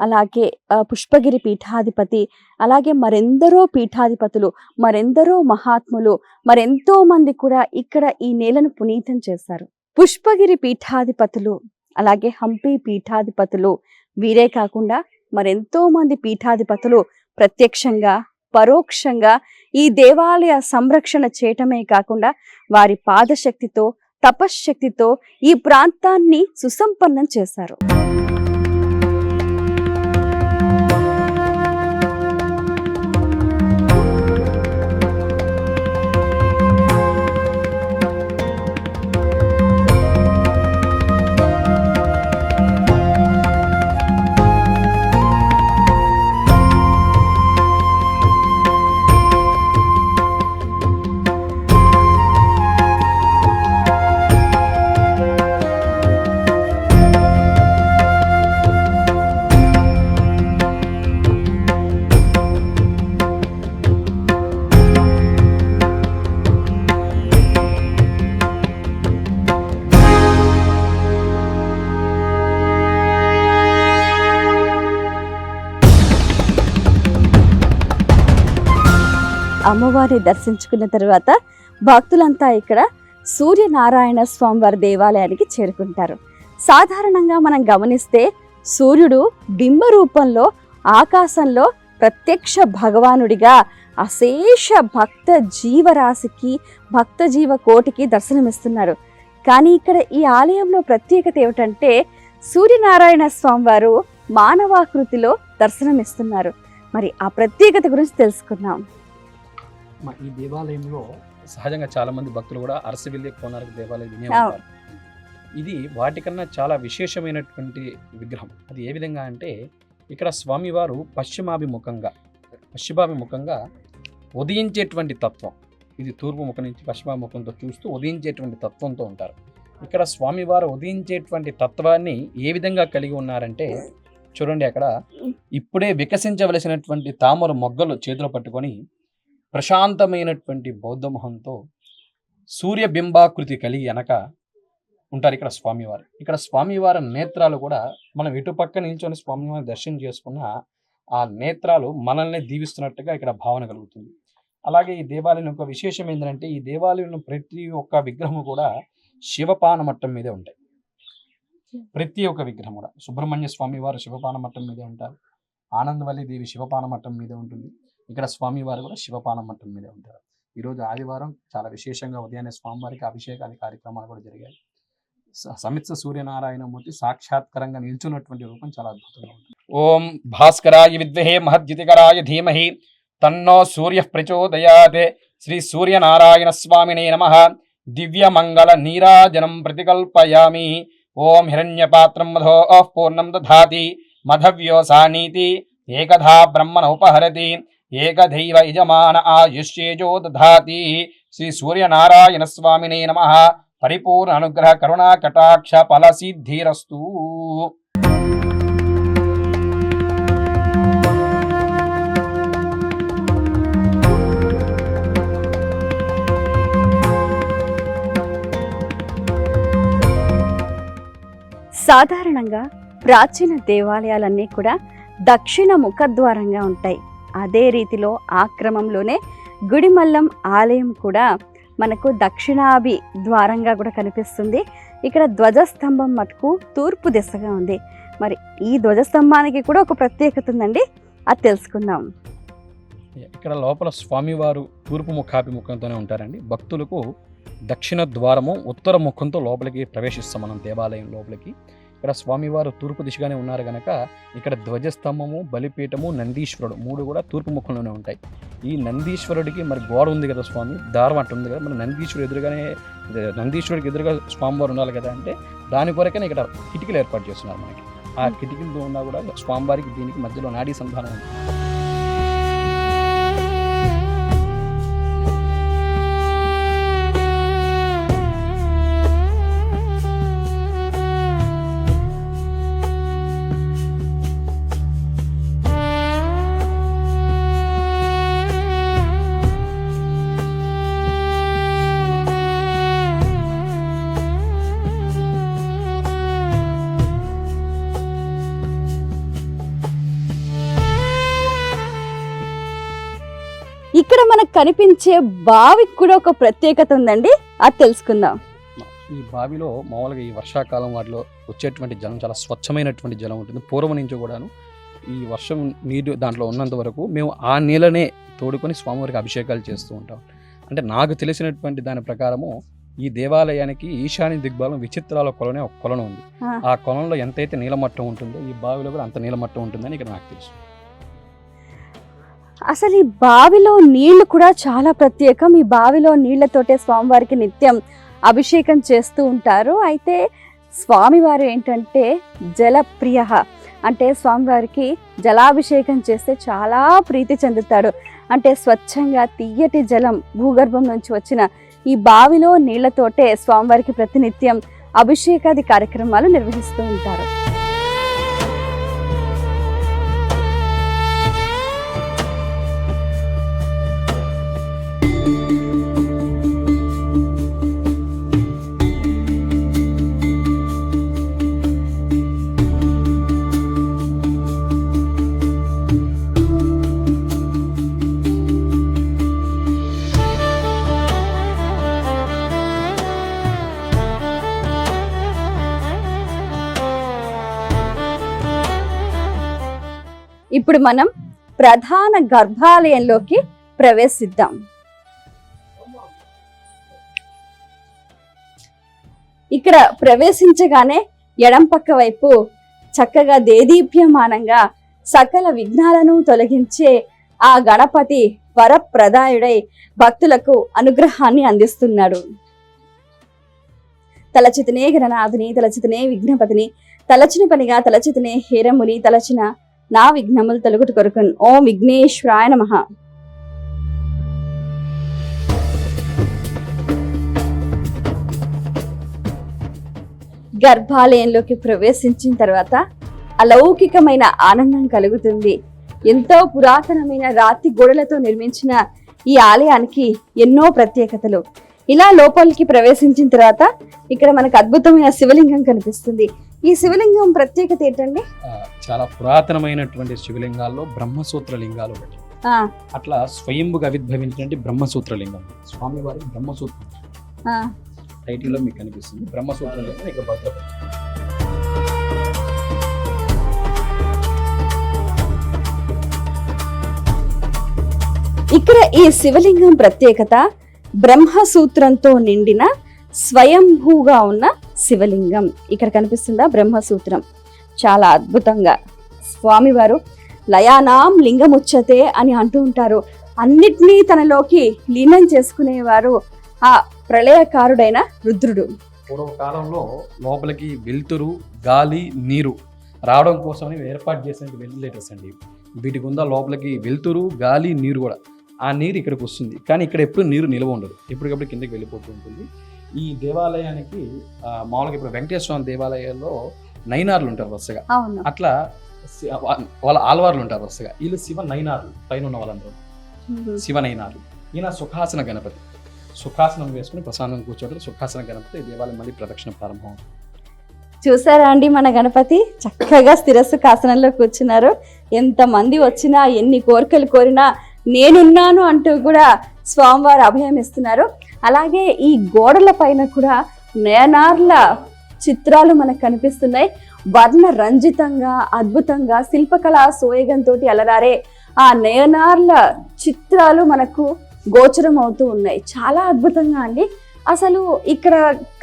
అలాగే పుష్పగిరి పీఠాధిపతి, అలాగే మరెందరో పీఠాధిపతులు, మరెందరో మహాత్ములు, మరెంతో మంది కూడా ఇక్కడ ఈ నేలను పునీతం చేశారు. పుష్పగిరి పీఠాధిపతులు, అలాగే హంపి పీఠాధిపతులు, వీరే కాకుండా మరెంతో మంది పీఠాధిపతులు ప్రత్యక్షంగా పరోక్షంగా ఈ దేవాలయ సంరక్షణ చేయటమే కాకుండా వారి పాదశక్తితో, తపశ్శక్తితో ఈ ప్రాంతాన్ని సుసంపన్నం చేశారు. అమ్మవారిని దర్శించుకున్న తర్వాత భక్తులంతా ఇక్కడ సూర్యనారాయణ స్వామివారి దేవాలయానికి చేరుకుంటారు. సాధారణంగా మనం గమనిస్తే సూర్యుడు బింబ రూపంలో ఆకాశంలో ప్రత్యక్ష భగవానుడిగా అశేష భక్త జీవరాశికి, భక్త జీవ కోటికి దర్శనమిస్తున్నారు. కానీ ఇక్కడ ఈ ఆలయంలో ప్రత్యేకత ఏమిటంటే సూర్యనారాయణ స్వామివారు మానవాకృతిలో దర్శనమిస్తున్నారు. మరి ఆ ప్రత్యేకత గురించి తెలుసుకుందాం. ఈ దేవాలయంలో సహజంగా చాలా మంది భక్తులు కూడా అరసవిల్లి కోనార్క దేవాలయం వినే అవును. ఉంటారు. ఇది వాటికన్నా చాలా విశేషమైనటువంటి విగ్రహం. అది ఏ విధంగా అంటే ఇక్కడ స్వామివారు పశ్చిమాభిముఖంగా ఉదయించేటువంటి తత్వం. ఇది తూర్పు ముఖం నుంచి పశ్చిమాభిముఖంతో చూస్తూ ఉదయించేటువంటి తత్వంతో ఉంటారు. ఇక్కడ స్వామివారు ఉదయించేటువంటి తత్వాన్ని ఏ విధంగా కలిగి ఉన్నారంటే చూడండి, అక్కడ ఇప్పుడే వికసించవలసినటువంటి తామర మొగ్గలు చేతిలో పట్టుకొని ప్రశాంతమైనటువంటి బౌద్ధమొహంతో సూర్యబింబాకృతి కలిగి వెనక ఉంటారు ఇక్కడ స్వామివారు. ఇక్కడ స్వామివారి నేత్రాలు కూడా మనం ఇటుపక్క నిల్చొని స్వామివారిని దర్శనం చేసుకున్న ఆ నేత్రాలు మనల్ని దీవిస్తున్నట్టుగా ఇక్కడ భావన కలుగుతుంది. అలాగే ఈ దేవాలయం ఒక విశేషం ఏంటంటే ఈ దేవాలయంలో ప్రతి ఒక్క విగ్రహం కూడా శివపాన మట్టం మీదే ఉంటాయి. ప్రతి ఒక్క విగ్రహం కూడా సుబ్రహ్మణ్య స్వామి వారు శివపాన మట్టం మీదే ఉంటారు. ఆనందవల్లి దేవి శివపాన మట్టం మీదే ఉంటుంది. ఇక్కడ స్వామివారు కూడా శివపాన మట్టం మీదే ఉంటారు. ఈరోజు ఆదివారం చాలా విశేషంగా ఉదయాన్నే స్వామివారికి అభిషేకాది కార్యక్రమాలు కూడా జరిగాయి. సమిత్స సూర్యనారాయణమూర్తి సాక్షాత్కరంగా నిల్చున్నటువంటి రూపం చాలా అద్భుతంగా ఉంటుంది. ఓం భాస్కరాయ విద్మహే మహద్యుతికరాయ ధీమహి తన్నో సూర్య ప్రచోదయాత్. శ్రీ సూర్యనారాయణ స్వామినే నమః. దివ్యమంగళ నీరాజనం ప్రతికల్పయామి. ఓం హిరణ్యపాత్రం మధో పూర్ణం దధాతి మధవ్యోసానీతి ఏకధా బ్రహ్మణ ఉపహరతి ఏకదైవ యజమాన ఆయుష్యేజో దధాతి. శ్రీ సూర్యనారాయణ స్వామినే నమః. పరిపూర్ణ అనుగ్రహ కరుణా కటాక్ష ఫల సిద్ధిరస్తు. సాధారణంగా ప్రాచీన దేవాలయాలన్నీ కూడా దక్షిణ ముఖద్వారంగా ఉంటాయి. అదే రీతిలో ఆ క్రమంలోనే గుడిమల్లం ఆలయం కూడా మనకు దక్షిణాభి ద్వారంగా కూడా కనిపిస్తుంది. ఇక్కడ ధ్వజస్తంభం మటుకు తూర్పు దిశగా ఉంది. మరి ఈ ధ్వజస్తంభానికి కూడా ఒక ప్రత్యేకత ఉందండి, అది తెలుసుకుందాం. ఇక్కడ లోపల స్వామివారు తూర్పు ముఖాభిముఖంతోనే ఉంటారండి. భక్తులకు దక్షిణ ద్వారము ఉత్తర ముఖంతో లోపలికి ప్రవేశిస్తాం మనం దేవాలయం లోపలికి. ఇక్కడ స్వామివారు తూర్పు దిశగానే ఉన్నారు కనుక ఇక్కడ ధ్వజస్తంభము, బలిపీఠము, నందీశ్వరుడు మూడు కూడా తూర్పు ముఖంలోనే ఉంటాయి. ఈ నందీశ్వరుడికి మరి గోడ ఉంది కదా, స్వామి దారం అట్టు ఉంది కదా, మరి నందీశ్వరుడికి ఎదురుగా స్వామివారు ఉండాలి కదా, అంటే దాని కొరకనే ఇక్కడ కిటికీలు ఏర్పాటు చేస్తున్నారు మనకి. ఆ కిటికీలు ఉన్నా కూడా స్వామివారికి దీనికి మధ్యలో నాడీ సంధానం ఉంది. ఇక్కడ మనకు కనిపించే బావికి కూడా ఒక ప్రత్యేకత ఉందండి, అది తెలుసుకుందాం. ఈ బావిలో మామూలుగా ఈ వర్షాకాలం వాటిలో వచ్చేటువంటి జలం చాలా స్వచ్ఛమైనటువంటి జలం ఉంటుంది. పూర్వం నుంచి కూడాను ఈ వర్షం నీరు దాంట్లో ఉన్నంత వరకు మేము ఆ నీళ్ళనే తోడుకొని స్వామివారికి అభిషేకాలు చేస్తూ ఉంటాం. అంటే నాకు తెలిసినటువంటి దాని ప్రకారము ఈ దేవాలయానికి ఈశాన్య దిగ్భాగం విచిత్రాల కొలనే ఒక కొలను ఉంది. ఆ కొలంలో ఎంతైతే నీలమట్టం ఉంటుందో ఈ బావిలో కూడా అంత నీలమట్టం ఉంటుందని ఇక్కడ నాకు తెలుసు. అసలు ఈ బావిలో నీళ్లు కూడా చాలా ప్రత్యేకం. ఈ బావిలో నీళ్లతోటే స్వామివారికి నిత్యం అభిషేకం చేస్తూ ఉంటారు. అయితే స్వామివారు ఏంటంటే జలప్రియ, అంటే స్వామివారికి జలాభిషేకం చేస్తే చాలా ప్రీతి చెందుతాడు. అంటే స్వచ్ఛంగా తీయటి జలం భూగర్భం నుంచి వచ్చిన ఈ బావిలో నీళ్లతోటే స్వామివారికి ప్రతినిత్యం అభిషేకాది కార్యక్రమాలు నిర్వహిస్తూ ఉంటారు. ఇప్పుడు మనం ప్రధాన గర్భాలయంలోకి ప్రవేశిద్దాం. ఇక్కడ ప్రవేశించగానే ఎడం పక్క వైపు చక్కగా దేదీప్యమానంగా సకల విఘ్నాలను తొలగించే ఆ గణపతి వరప్రదాయుడై భక్తులకు అనుగ్రహాన్ని అందిస్తున్నాడు. తలచితనే గణనాథుని, తలచితనే విఘ్నపతిని, తలచిన పనిగా తలచితనే హేరముని, తలచిన నా విఘ్నములు తొలగుట కొరకున్. ఓం విఘ్నేశ్వరాయ నమః. గర్భాలయంలోకి ప్రవేశించిన తర్వాత అలౌకికమైన ఆనందం కలుగుతుంది. ఎంతో పురాతనమైన రాతి గోడలతో నిర్మించిన ఈ ఆలయానికి ఎన్నో ప్రత్యేకతలు. ఇలా లోపలికి ప్రవేశించిన తర్వాత ఇక్కడ మనకు అద్భుతమైన శివలింగం కనిపిస్తుంది. ఈ శివలింగం ప్రత్యేకత ఏంటండి? చాలా పురాతనమైనటువంటి శివలింగాల్లో బ్రహ్మసూత్ర లింగాలు ఒకటి. అట్లా స్వయంభుగా ఆవిర్భవించినటువంటి బ్రహ్మసూత్ర లింగం స్వామివారి బ్రహ్మసూత్రం టైటిల్ లో మీకు కనిపిస్తుంది. బ్రహ్మసూత్ర లింగం ఇక్కడ భద్రపరిచారు. ఇక్కడ ఈ శివలింగం ప్రత్యేకత బ్రహ్మసూత్రంతో నిండిన స్వయంభూగా ఉన్న శివలింగం. ఇక్కడ కనిపిస్తుందా బ్రహ్మసూత్రం? చాలా అద్భుతంగా స్వామివారు లయానాం లింగముచ్చతే అని అంటూ ఉంటారు. అన్నిటినీ తనలోకి లీనం చేసుకునేవారు ఆ ప్రళయకారుడైన రుద్రుడు. పూర్వకాలంలో లోపలికి వెలుతురు, గాలి, నీరు రావడం కోసమని ఏర్పాటు చేసిన వెంటిలేటర్స్ అండి. వీటి గుండా లోపలికి వెలుతురు, గాలి, నీరు కూడా. ఆ నీరు ఇక్కడికి వస్తుంది, కానీ ఇక్కడ ఎప్పుడు నీరు నిల్వ ఉండదు, ఎప్పటికప్పుడు కిందకి వెళ్ళిపోతూ ఉంటుంది. ఈ దేవాలయానికి మామూలుగా ఇప్పుడు వెంకటేశ్వర స్వామి దేవాలయాల్లో నైనార్లు ఉంటారు వరుసగా, అట్లా వాళ్ళ ఆల్వార్లు ఉంటారు వరుసగా. వీళ్ళు శివ నైనార్లు, పైన ఉన్న వాళ్ళందరూ శివ నైనార్లు. ఈయన సుఖాసన గణపతి, సుఖాసనం వేసుకుని ప్రశాంతం కూర్చోవడం సుఖాసన గణపతి. దేవాలయం మళ్ళీ ప్రదక్షిణ ప్రారంభం. చూసారా అండి, మన గణపతి చక్కగా స్థిరసుఖాసనంలో కూర్చున్నారు. ఎంతమంది వచ్చినా, ఎన్ని కోరికలు కోరినా నేనున్నాను అంటూ కూడా స్వామివారు అభయం ఇస్తున్నారు. అలాగే ఈ గోడల పైన కూడా నయనార్ల చిత్రాలు మనకు కనిపిస్తున్నాయి. వర్ణ రంజితంగా, అద్భుతంగా, శిల్పకళా సోయగంతో అలరారే ఆ నయనార్ల చిత్రాలు మనకు గోచరం అవుతూ ఉన్నాయి. చాలా అద్భుతంగా అండి. అసలు ఇక్కడ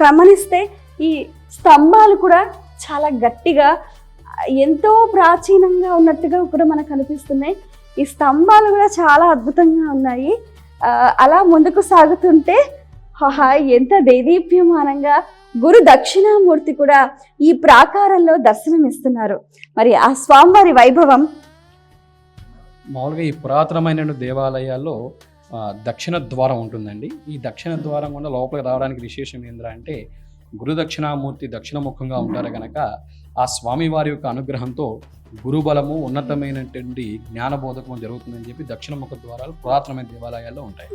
గమనిస్తే ఈ స్తంభాలు కూడా చాలా గట్టిగా, ఎంతో ప్రాచీనంగా ఉన్నట్టుగా కూడా మనకు కనిపిస్తున్నాయి. ఈ స్తంభాలు కూడా చాలా అద్భుతంగా ఉన్నాయి. అలా ముందుకు సాగుతుంటే ఎంత దేదీప్యమానంగా గురు దక్షిణామూర్తి కూడా ఈ ప్రాకారంలో దర్శనమిస్తున్నారు. మరి ఆ స్వామివారి వైభవం మామూలుగా ఈ పురాతనమైన దేవాలయాల్లో దక్షిణ ద్వారం ఉంటుందండి. ఈ దక్షిణ ద్వారం కూడా లోపలికి రావడానికి విశేషం ఏంటంటే గురు దక్షిణామూర్తి దక్షిణముఖంగా ఉంటారు కనుక ఆ స్వామివారి యొక్క అనుగ్రహంతో గురుబలము, ఉన్నతమైనటువంటి జ్ఞానబోధకము జరుగుతుందని చెప్పి దక్షిణముఖ ద్వారాలు పురాతనమైన దేవాలయాల్లో ఉంటాయి.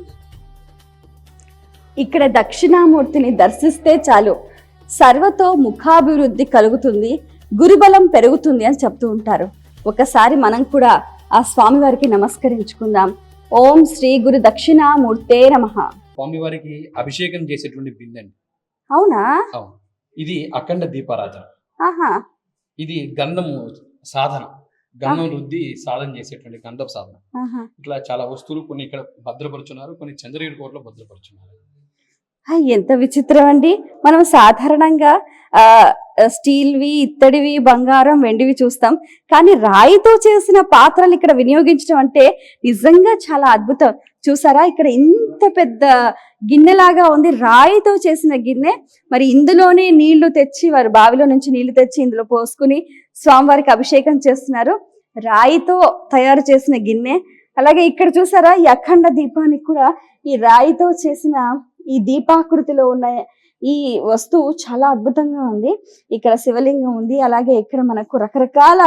ఇక్కడ దక్షిణామూర్తిని దర్శిస్తే చాలు సర్వతో ముఖాభివృద్ధి కలుగుతుంది, గురుబలం పెరుగుతుంది అని చెప్తూ ఉంటారు. ఒకసారి మనం కూడా ఆ స్వామివారికి నమస్కరించుకుందాం. ఓం శ్రీ గురు దక్షిణామూర్తే నమః. స్వామివారికి అభిషేకం చేసేటువంటి బిందండి. అవునా? అవును. ఇది అఖండ దీపారాధన. ఆహా. ఇది గంధము సాధన, గంధం రుద్ది సాధన చేసేటువంటి గంధపు సాధన. ఇట్లా చాలా వస్తువులు కొన్ని ఇక్కడ భద్రపరుచున్నారు, కొన్ని చంద్రగిరి కోటలో భద్రపరుచున్నారు. ఎంత విచిత్రం అండి. మనం సాధారణంగా స్టీల్వి, ఇత్తడివి, బంగారం, వెండివి చూస్తాం, కానీ రాయితో చేసిన పాత్రలు ఇక్కడ వినియోగించడం అంటే నిజంగా చాలా అద్భుతం. చూసారా, ఇక్కడ ఇంత పెద్ద గిన్నెలాగా ఉంది, రాయితో చేసిన గిన్నె. మరి ఇందులోనే నీళ్లు తెచ్చి, వారు బావిలో నుంచి నీళ్లు తెచ్చి ఇందులో పోసుకుని స్వామివారికి అభిషేకం చేస్తున్నారు. రాయితో తయారు చేసిన గిన్నె. అలాగే ఇక్కడ చూసారా, ఈ అఖండ దీపానికి కూడా ఈ రాయితో చేసిన ఈ దీపాకృతిలో ఉన్న ఈ వస్తువు చాలా అద్భుతంగా ఉంది. ఇక్కడ శివలింగం ఉంది. అలాగే ఇక్కడ మనకు రకరకాల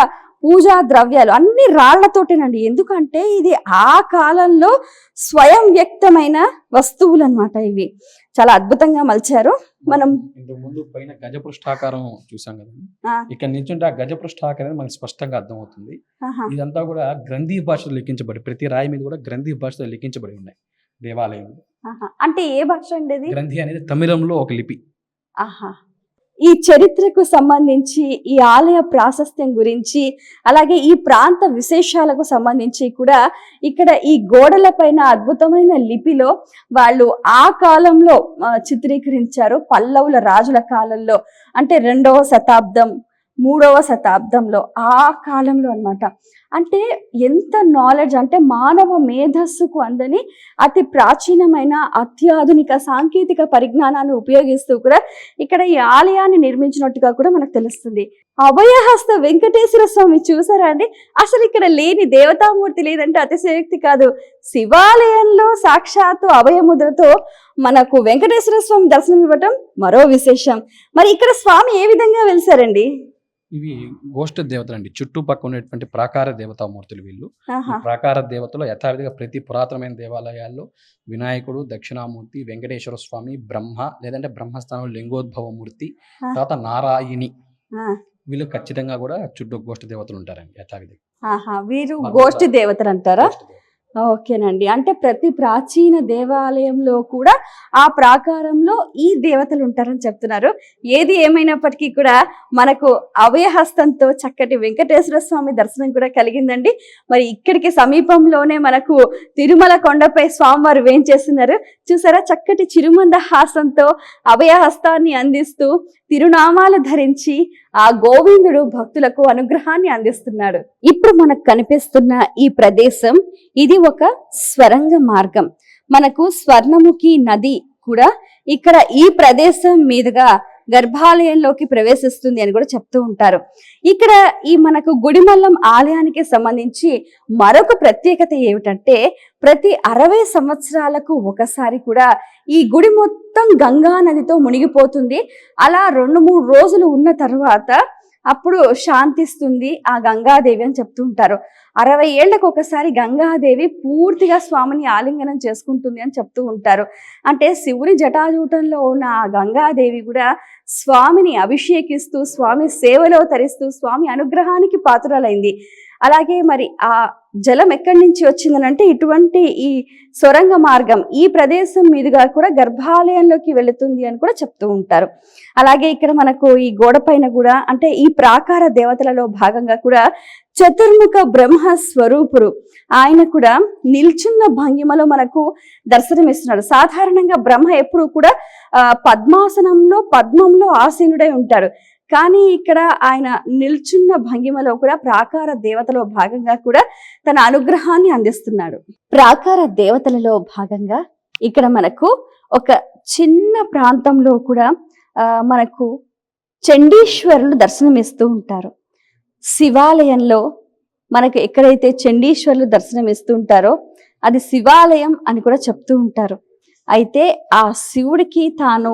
పూజా ద్రవ్యాలు అన్ని రాళ్లతోటేనండి. ఎందుకంటే ఇది ఆ కాలంలో స్వయం వ్యక్తమైన వస్తువులు అన్నమాట. ఇవి చాలా అద్భుతంగా మలిచారు. మనం ఇంతకు ముందు పైన గజపృష్ఠాకారం చూసాం కదా, ఇక్కడ నిల్చుంటే ఆ గజపృష్ఠాకారం మనకు స్పష్టంగా అర్థమవుతుంది. ఇదంతా కూడా గ్రంథి భాషలో లిఖించబడి, ప్రతి రాయి మీద కూడా గ్రంథి భాషలో లిఖించబడి ఉన్నాయి దేవాలయంలో. అంటే ఏ భాష అండి? గ్రంథి అనేది తమిళంలో ఒక లిపి. ఆహా. ఈ చరిత్రకు సంబంధించి, ఈ ఆలయ ప్రాశస్త్యం గురించి, అలాగే ఈ ప్రాంత విశేషాలకు సంబంధించి కూడా ఇక్కడ ఈ గోడల పైన అద్భుతమైన లిపిలో వాళ్ళు ఆ కాలంలో చిత్రీకరించారు. పల్లవుల రాజుల కాలంలో, అంటే 2వ శతాబ్దం 3వ శతాబ్దంలో, ఆ కాలంలో అన్నమాట. అంటే ఎంత నాలెడ్జ్, అంటే మానవ మేధస్సుకు అందని అతి ప్రాచీనమైన అత్యాధునిక సాంకేతిక పరిజ్ఞానాన్ని ఉపయోగిస్తూ కూడా ఇక్కడ ఈ ఆలయాన్ని నిర్మించినట్టుగా కూడా మనకు తెలుస్తుంది. అభయహస్త వెంకటేశ్వర స్వామి చూసారా అండి? అసలు ఇక్కడ లేని దేవతామూర్తి లేదంటే అతిశయోక్తి కాదు. శివాలయంలో సాక్షాత్తు అభయముద్రతో మనకు వెంకటేశ్వర స్వామి దర్శనం ఇవ్వటం మరో విశేషం. మరి ఇక్కడ స్వామి ఏ విధంగా వెలిసారండి? ఇవి గోష్ఠ దేవతలు అండి. చుట్టుపక్కల ఉన్నటువంటి ప్రాకార దేవతామూర్తులు వీళ్ళు. ప్రాకార దేవతలు యథావిధిగా ప్రతి పురాతనమైన దేవాలయాల్లో వినాయకుడు, దక్షిణామూర్తి, వెంకటేశ్వర స్వామి, బ్రహ్మ లేదంటే బ్రహ్మస్థానంలో లింగోద్భవ మూర్తి, తర్వాత నారాయణి, వీళ్ళు ఖచ్చితంగా కూడా చుట్టూ గోష్ఠ దేవతలు ఉంటారండి యథావిధిగా. వీరు గోష్ఠి దేవతలు అంటారా? ఓకేనండి. అంటే ప్రతి ప్రాచీన దేవాలయంలో కూడా ఆ ప్రాకారంలో ఈ దేవతలు ఉంటారని చెప్తున్నారు. ఏది ఏమైనప్పటికీ కూడా మనకు అభయహస్తంతో చక్కటి వెంకటేశ్వర స్వామి దర్శనం కూడా కలిగిందండి. మరి ఇక్కడికి సమీపంలోనే మనకు తిరుమల కొండపై స్వామివారు వేంచేస్తున్నారు. చూసారా, చక్కటి చిరుమంద హాసంతో అభయహస్తాన్ని అందిస్తూ తిరునామాలు ధరించి ఆ గోవిందుడు భక్తులకు అనుగ్రహాన్ని అందిస్తున్నాడు. ఇప్పుడు మనకు కనిపిస్తున్న ఈ ప్రదేశం, ఇది ఒక స్వరంగ మార్గం. మనకు స్వర్ణముఖి నది కూడా ఇక్కడ ఈ ప్రదేశం మీదుగా గర్భాలయంలోకి ప్రవేశిస్తుంది అని కూడా చెప్తూ ఉంటారు. ఇక్కడ ఈ మనకు గుడిమల్లం ఆలయానికి సంబంధించి మరొక ప్రత్యేకత ఏమిటంటే, ప్రతి 60 సంవత్సరాలకు ఒకసారి కూడా ఈ గుడి మొత్తం గంగా నదితో మునిగిపోతుంది. అలా 2-3 రోజులు ఉన్న తర్వాత అప్పుడు శాంతిస్తుంది ఆ గంగాదేవి అని చెప్తూ ఉంటారు. 60 ఏళ్లకు ఒకసారి గంగాదేవి పూర్తిగా స్వామిని ఆలింగనం చేసుకుంటుంది అని చెప్తూ ఉంటారు. అంటే శివుని జటాజూటంలో ఉన్న ఆ గంగాదేవి కూడా స్వామిని అభిషేకిస్తూ, స్వామి సేవలో తరిస్తూ, స్వామి అనుగ్రహానికి పాత్రలైంది. అలాగే మరి ఆ జలం ఎక్కడి నుంచి వచ్చిందనంటే ఇటువంటి ఈ సొరంగ మార్గం ఈ ప్రదేశం మీదుగా కూడా గర్భాలయంలోకి వెళుతుంది అని కూడా చెప్తూ ఉంటారు. అలాగే ఇక్కడ మనకు ఈ గోడ పైన కూడా, అంటే ఈ ప్రాకార దేవతలలో భాగంగా కూడా చతుర్ముఖ బ్రహ్మ స్వరూపుడు ఆయన కూడా నిల్చున్న భంగిమలో మనకు దర్శనమిస్తున్నాడు. సాధారణంగా బ్రహ్మ ఎప్పుడు కూడా పద్మంలో ఆసీనుడై ఉంటాడు. కానీ ఇక్కడ ఆయన నిల్చున్న భంగిమలో కూడా ప్రాకార దేవతలో భాగంగా కూడా తన అనుగ్రహాన్ని అందిస్తున్నాడు. ప్రాకార దేవతలలో భాగంగా ఇక్కడ మనకు ఒక చిన్న ప్రాంతంలో కూడా మనకు చండీశ్వరులు దర్శనమిస్తూ ఉంటారు. శివాలయంలో మనకు ఎక్కడైతే చండీశ్వరులు దర్శనమిస్తూ ఉంటారో అది శివాలయం అని కూడా చెప్తూ ఉంటారు. అయితే ఆ శివుడికి తాను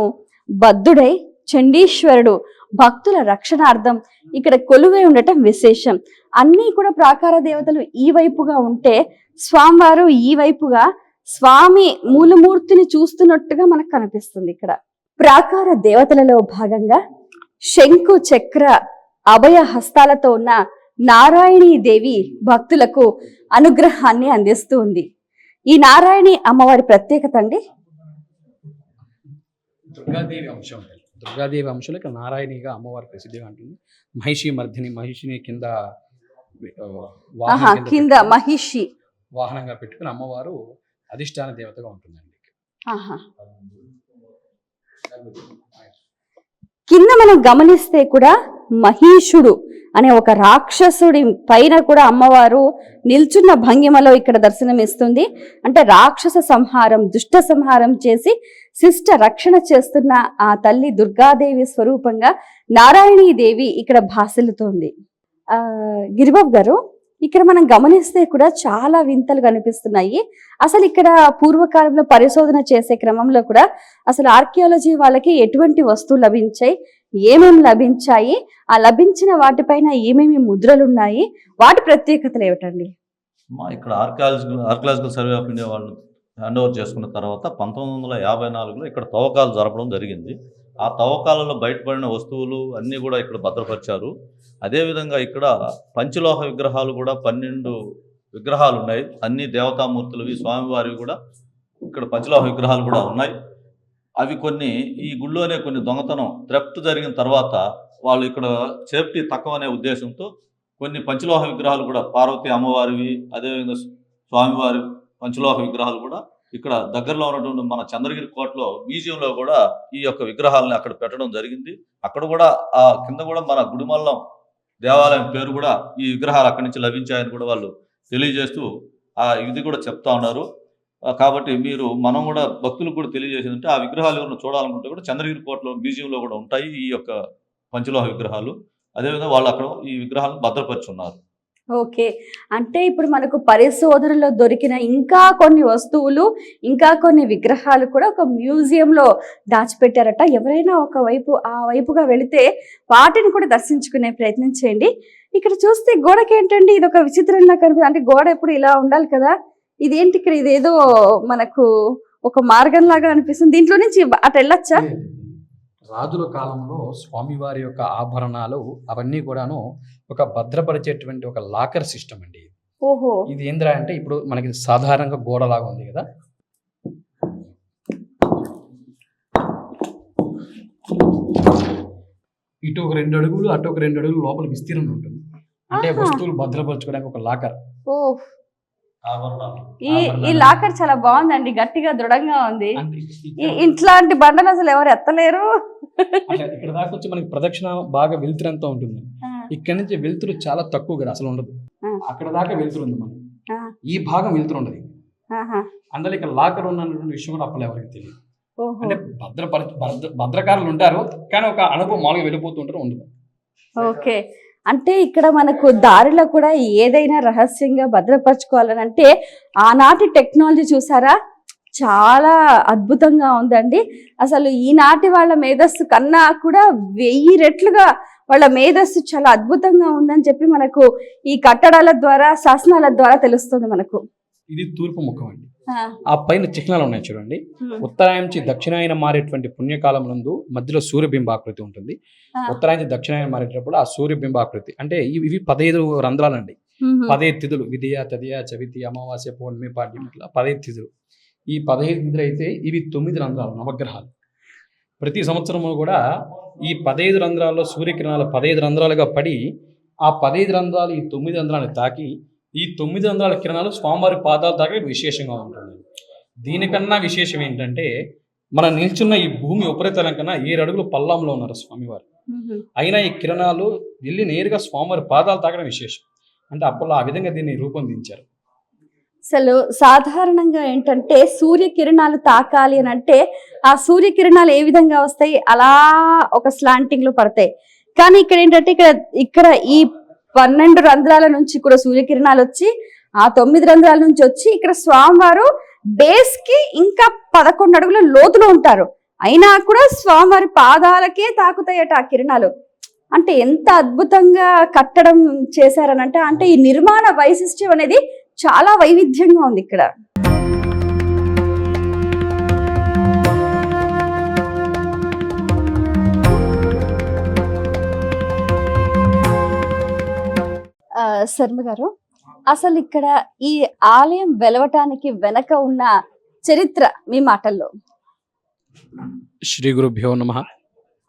బద్ధుడై చండీశ్వరుడు భక్తుల రక్షణార్థం ఇక్కడ కొలువై ఉండటం విశేషం. అన్నీ కూడా ప్రాకార దేవతలు ఈ వైపుగా ఉంటే స్వామివారు ఈ వైపుగా స్వామి మూలమూర్తిని చూస్తున్నట్టుగా మనకు కనిపిస్తుంది. ఇక్కడ ప్రాకార దేవతలలో భాగంగా శంకు చక్ర అభయ హస్తాలతో ఉన్న నారాయణీ దేవి భక్తులకు అనుగ్రహాన్ని అందిస్తూ ఉంది. ఈ నారాయణి అమ్మవారి ప్రత్యేకత అండి, దుర్గాదేవి అంశం. దుర్గాదేవి అంశంలో ఇక్కడ నారాయణిగా అమ్మవారి ప్రసిద్ధిగా ఉంటుంది. మహిషి మర్దిని, మహిషిని కింద మహిషి వాహనంగా పెట్టుకుని అమ్మవారు అధిష్టాన దేవతగా ఉంటుందండి. కింద మనం గమనిస్తే కూడా మహిషుడు అనే ఒక రాక్షసుడి పైన కూడా అమ్మవారు నిల్చున్న భంగిమలో ఇక్కడ దర్శనమిస్తుంది. అంటే రాక్షస సంహారం, దుష్ట సంహారం చేసి శిష్ట రక్షణ చేస్తున్న ఆ తల్లి దుర్గాదేవి స్వరూపంగా నారాయణీదేవి ఇక్కడ భాసిల్లుతోంది. గిరిబాబు గారు, ఇక్కడ మనం గమనిస్తే కూడా చాలా వింతలు కనిపిస్తున్నాయి. అసలు ఇక్కడ పూర్వకాలంలో పరిశోధన చేసే క్రమంలో కూడా అసలు ఆర్కియాలజీ వాళ్ళకి ఎటువంటి వస్తువులు లభించాయి, ఏమేమి లభించాయి, ఆ లభించిన వాటిపైన ఏమేమి ముద్రలు ఉన్నాయి, వాటి ప్రత్యేకతలు ఏమిటండి? ఇక్కడ ఆర్కియాలజికల్ సర్వే ఆఫ్ ఇండియా వాళ్ళు హ్యాండ్ ఓవర్ చేసుకున్న తర్వాత 1954లో ఇక్కడ తవ్వకాలు జరపడం జరిగింది. ఆ తవ్వకాలలో బయటపడిన వస్తువులు అన్నీ కూడా ఇక్కడ భద్రపరిచారు. అదేవిధంగా ఇక్కడ పంచలోహ విగ్రహాలు కూడా 12 విగ్రహాలు ఉన్నాయి. అన్ని దేవతామూర్తులవి, స్వామివారివి కూడా ఇక్కడ పంచలోహ విగ్రహాలు కూడా ఉన్నాయి. అవి కొన్ని ఈ గుళ్ళోనే కొన్ని దొంగతనం థ్రెఫ్ట్ జరిగిన తర్వాత వాళ్ళు ఇక్కడ సేఫ్టీ తక్కువ అనే ఉద్దేశంతో కొన్ని పంచలోహ విగ్రహాలు కూడా పార్వతీ అమ్మవారివి, అదేవిధంగా స్వామివారి పంచలోహ విగ్రహాలు కూడా ఇక్కడ దగ్గరలో ఉన్నటువంటి మన చంద్రగిరి కోటలో మ్యూజియంలో కూడా ఈ యొక్క విగ్రహాలని అక్కడ పెట్టడం జరిగింది. అక్కడ కూడా ఆ కింద కూడా మన గుడిమల్లం దేవాలయం పేరు కూడా ఈ విగ్రహాలు అక్కడి నుంచి లభించాయని కూడా వాళ్ళు తెలియజేస్తూ ఇది కూడా చెప్తా ఉన్నారు. కాబట్టి మనం కూడా భక్తులకు కూడా తెలియజేసిందంటే ఆ విగ్రహాలు ఎవరైనా చూడాలనుకుంటే కూడా చంద్రగిరి కోటలో మ్యూజియంలో కూడా ఉంటాయి ఈ యొక్క పంచలోహ విగ్రహాలు. అదేవిధంగా వాళ్ళు అక్కడ ఈ విగ్రహాలను భద్రపరుచున్నారు. ఓకే. అంటే ఇప్పుడు మనకు పరిశోధనలో దొరికిన ఇంకా కొన్ని వస్తువులు, ఇంకా కొన్ని విగ్రహాలు కూడా ఒక మ్యూజియంలో దాచిపెట్టారట. ఎవరైనా ఆ వైపుగా వెళితే వాటిని కూడా దర్శించుకునే ప్రయత్నం చేయండి. ఇక్కడ చూస్తే గోడకి ఏంటండి ఇది ఒక విచిత్రంగా కనిపిస్తుంది. అంటే గోడ ఎప్పుడు ఇలా ఉండాలి కదా, ఇదేంటి ఇక్కడ ఇదేదో మనకు ఒక మార్గం లాగా అనిపిస్తుంది. దీంట్లో నుంచి అటు వెళ్ళొచ్చా? రాజుల కాలంలో స్వామివారి యొక్క ఆభరణాలు అవన్నీ కూడాను ఒక భద్రపరిచేటువంటి ఒక లాకర్ సిస్టమ్ అండి. ఓహో. ఇది ఏంద్రా అంటే ఇప్పుడు మనకి సాధారణంగా గోడలాగా ఉంది కదా, ఇటు ఒక 2 అడుగులు అటు ఒక 2 అడుగులు లోపల విస్తీర్ణం ఉంటుంది. అంటే వస్తువులు భద్రపరచుకోవడానికి ఒక లాకర్. ఈ లాకర్ చాలా బాగుందండి, గట్టిగా దృఢంగా ఉంది. ఇట్లాంటి బండలు అసలు ఎవరు ఎత్తలేరు. ఇక్కడ దాకా వచ్చి మనకి ప్రదక్షిణ బాగా వెలుతురంతా ఉంటుంది. ఇక్కడ నుంచి వెలుతురు చాలా తక్కువ కదా, అసలు ఉండదు. అక్కడ దాకా వెలుతురు ఉంది మనకి, ఈ భాగం వెలుతురు ఉండదు. అందులో ఇక్కడ లాకర్ ఉన్నటువంటి విషయం కూడా అప్పుడు ఎవరికి తెలియదు. అంటే భద్రకారులు ఉంటారు కానీ ఒక అనుభవం మామూలుగా వెళ్ళిపోతుంటారు, ఉండదు. ఓకే. అంటే ఇక్కడ మనకు దారిలో కూడా ఏదైనా రహస్యంగా భద్రపరచుకోవాలని అంటే ఆనాటి టెక్నాలజీ చూసారా, చాలా అద్భుతంగా ఉందండి. అసలు ఈనాటి వాళ్ళ మేధస్సు కన్నా కూడా 1000 రెట్లుగా వాళ్ళ మేధస్సు చాలా అద్భుతంగా ఉందని చెప్పి మనకు ఈ కట్టడాల ద్వారా, శాసనాల ద్వారా తెలుస్తుంది మనకు. ఇది తూర్పు ముఖం అండి. ఆ పైన చిహ్నాలు ఉన్నాయి చూడండి. ఉత్తరాయణ నుంచి దక్షిణాయన మారేటువంటి పుణ్యకాలం నందు మధ్యలో సూర్యబింబాకృతి ఉంటుంది. ఉత్తరాయణ నుంచి దక్షిణాయన మారేటప్పుడు ఆ సూర్యబింబాకృతి అంటే ఇవి 15 రంధ్రాలండి. 15 తిథులు, విధియ, తదియ, చవితి, అమావాస్య, పౌర్ణమి, పాడ్యం, ఇట్లా 15 తిథులు. ఈ 15 తిథులు అయితే ఇవి 9 రంధ్రాలు, నవగ్రహాలు. ప్రతి సంవత్సరము కూడా ఈ 15 రంధ్రాల్లో సూర్యకిరణాలు 15 రంధ్రాలుగా పడి ఆ 15 రంధ్రాలు ఈ 9 రంధ్రాలను తాకి ఈ 9 రంధ్రాల కిరణాలు స్వామివారి పాదాలు తాకి విశేషంగా ఉంటుంది. దీనికన్నా విశేషం ఏంటంటే మనం నిల్చున్న ఈ భూమి ఉపరితలం కన్నా 7 అడుగులు పల్లంలో ఉన్నారు స్వామివారు. అయినా ఈ కిరణాలు వెళ్ళి నేరుగా స్వామివారి పాదాలు తాకడం విశేషం. అంటే అప్పుడు ఆ విధంగా దీన్ని రూపొందించారు. అసలు సాధారణంగా ఏంటంటే సూర్యకిరణాలు తాకాలి అని అంటే ఆ సూర్యకిరణాలు ఏ విధంగా వస్తాయి, అలా ఒక స్లాంటింగ్ లో పడతాయి. కానీ ఇక్కడ ఏంటంటే ఇక్కడ ఈ 12 రంధ్రాల నుంచి కూడా సూర్యకిరణాలు వచ్చి ఆ 9 రంధ్రాల నుంచి వచ్చి ఇక్కడ స్వామివారు బేస్ కి ఇంకా 11 అడుగుల లోతులో ఉంటారు. అయినా కూడా స్వామివారి పాదాలకే తాకుతాయట ఆ కిరణాలు. అంటే ఎంత అద్భుతంగా కట్టడం చేశారనంటే అంటే ఈ నిర్మాణ వైశిష్ట్యం అనేది చాలా వైవిధ్యంగా ఉంది ఇక్కడ. శర్మ గారు, అసలు ఇక్కడ ఈ ఆలయం వెలవటానికి వెనక ఉన్న చరిత్ర మీ మాటల్లో. శ్రీ గురుభ్యో నమః.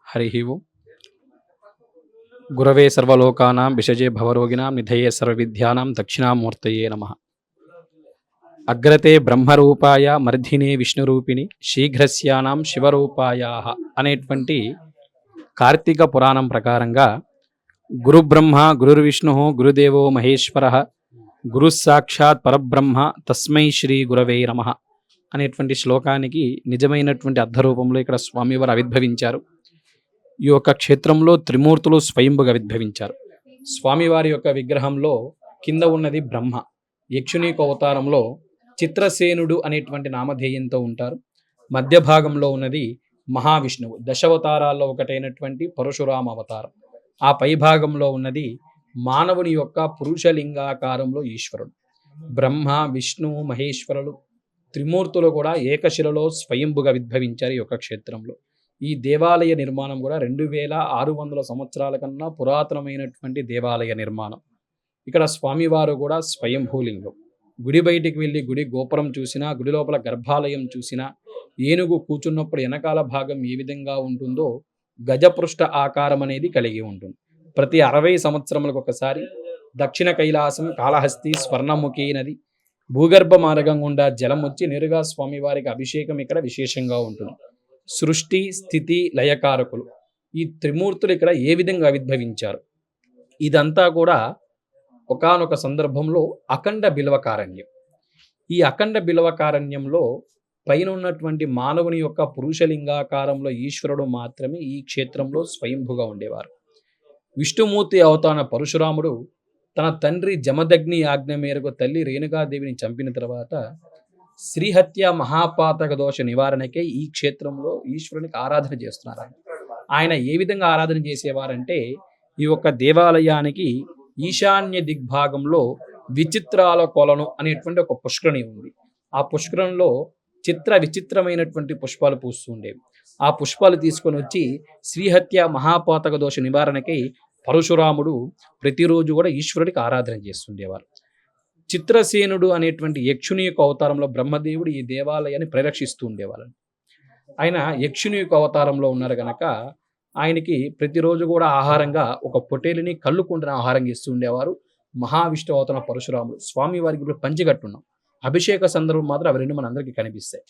హరి ఓం. గురవే సర్వలోకానాం విషజే భవరోగిణాం నిధయే సర్వవిద్యానాం దక్షిణామూర్తయే నమః. అగ్రతే బ్రహ్మరూపాయ మర్ధినే విష్ణురూపిణి శీఘ్రస్యానాం శివరూపాయాః అనేటువంటి కార్తీక పురాణం ప్రకారంగా గురు బ్రహ్మ గురుర్విష్ణు గురుదేవో మహేశ్వర గురు సాక్షాత్ పరబ్రహ్మ తస్మై శ్రీ గురవే నమః అనేటువంటి శ్లోకానికి నిజమైనటువంటి అర్థరూపంలో ఇక్కడ స్వామివారు ఆవిర్భవించారు. ఈ యొక్క క్షేత్రంలో త్రిమూర్తులు స్వయంభుగా ఆవిర్భవించారు. స్వామివారి యొక్క విగ్రహంలో కింద ఉన్నది బ్రహ్మ, యక్షునీక అవతారంలో చిత్రసేనుడు అనేటువంటి నామధేయంతో ఉంటారు. మధ్య భాగంలో ఉన్నది మహావిష్ణువు, దశావతారాల్లో ఒకటైనటువంటి పరశురామ అవతారం. ఆ పై భాగంలో ఉన్నది మానవుని యొక్క పురుషలింగాకారంలో ఈశ్వరుడు. బ్రహ్మ, విష్ణు, మహేశ్వరులు త్రిమూర్తులు కూడా ఏకశిలలో స్వయంభుగా ఉద్భవించారు ఈ యొక్క క్షేత్రంలో. ఈ దేవాలయ నిర్మాణం కూడా 2600 సంవత్సరాల కన్నా పురాతనమైనటువంటి దేవాలయ నిర్మాణం. ఇక్కడ స్వామివారు కూడా స్వయంభూలింగం. గుడి బయటికి వెళ్ళి గుడి గోపురం చూసినా, గుడి లోపల గర్భాలయం చూసినా ఏనుగు కూర్చున్నప్పుడు వెనకాల భాగం ఏ విధంగా ఉంటుందో గజపృష్ఠ ఆకారం అనేది కలిగి ఉంటుంది. ప్రతి 60 సంవత్సరములకు ఒకసారి దక్షిణ కైలాసం కాళహస్తి స్వర్ణముఖి నది భూగర్భ మార్గం గుండా జలం వచ్చి నేరుగా స్వామివారికి అభిషేకం ఇక్కడ విశేషంగా ఉంటుంది. సృష్టి స్థితి లయకారకులు ఈ త్రిమూర్తులు ఇక్కడ ఏ విధంగా ఆవిర్భవించారు, ఇదంతా కూడా ఒకానొక సందర్భంలో అఖండ బిల్వకారణ్యం. ఈ అఖండ బిల్వకారణ్యంలో పైన ఉన్నటువంటి మానవుని యొక్క పురుషలింగాకారంలో ఈశ్వరుడు మాత్రమే ఈ క్షేత్రంలో స్వయంభుగా ఉండేవారు. విష్ణుమూర్తి అవతాన పరశురాముడు తన తండ్రి జమదగ్ని ఆజ్ఞ మేరకు తల్లి రేణుకాదేవిని చంపిన తర్వాత శ్రీహత్య మహాపాతక దోష నివారణకై ఈ క్షేత్రంలో ఈశ్వరునికి ఆరాధన చేస్తున్నారు. ఆయన ఏ విధంగా ఆరాధన చేసేవారంటే ఈ యొక్క దేవాలయానికి ఈశాన్య దిగ్భాగంలో విచిత్రాల కొలను అనేటువంటి ఒక పుష్కరిణి ఉంది. ఆ పుష్కరంలో విచిత్రమైనటువంటి పుష్పాలు పూస్తూ ఉండేవి. ఆ పుష్పాలు తీసుకొని వచ్చి శ్రీహత్య మహాపాతక దోష నివారణకై పరశురాముడు ప్రతిరోజు కూడా ఈశ్వరుడికి ఆరాధన చేస్తుండేవారు. చిత్రసేనుడు అనేటువంటి యక్షుని యొక్క అవతారంలో బ్రహ్మదేవుడు ఈ దేవాలయాన్ని పరిరక్షిస్తూ ఉండేవారు. ఆయన యక్షుని యొక్క అవతారంలో ఉన్నారు కనుక ఆయనకి ప్రతిరోజు కూడా ఆహారంగా ఒక పొటేలిని కళ్ళుకుంటున్న ఆహారంగా ఇస్తూ ఉండేవారు. మహావిష్ణు అవతార పరశురాముడు స్వామి వారికి ఇప్పుడు పంచిగట్టున్నాం, అభిషేక సందర్భం మాత్రం అవి రెండు మన అందరికీ కనిపిస్తాయి.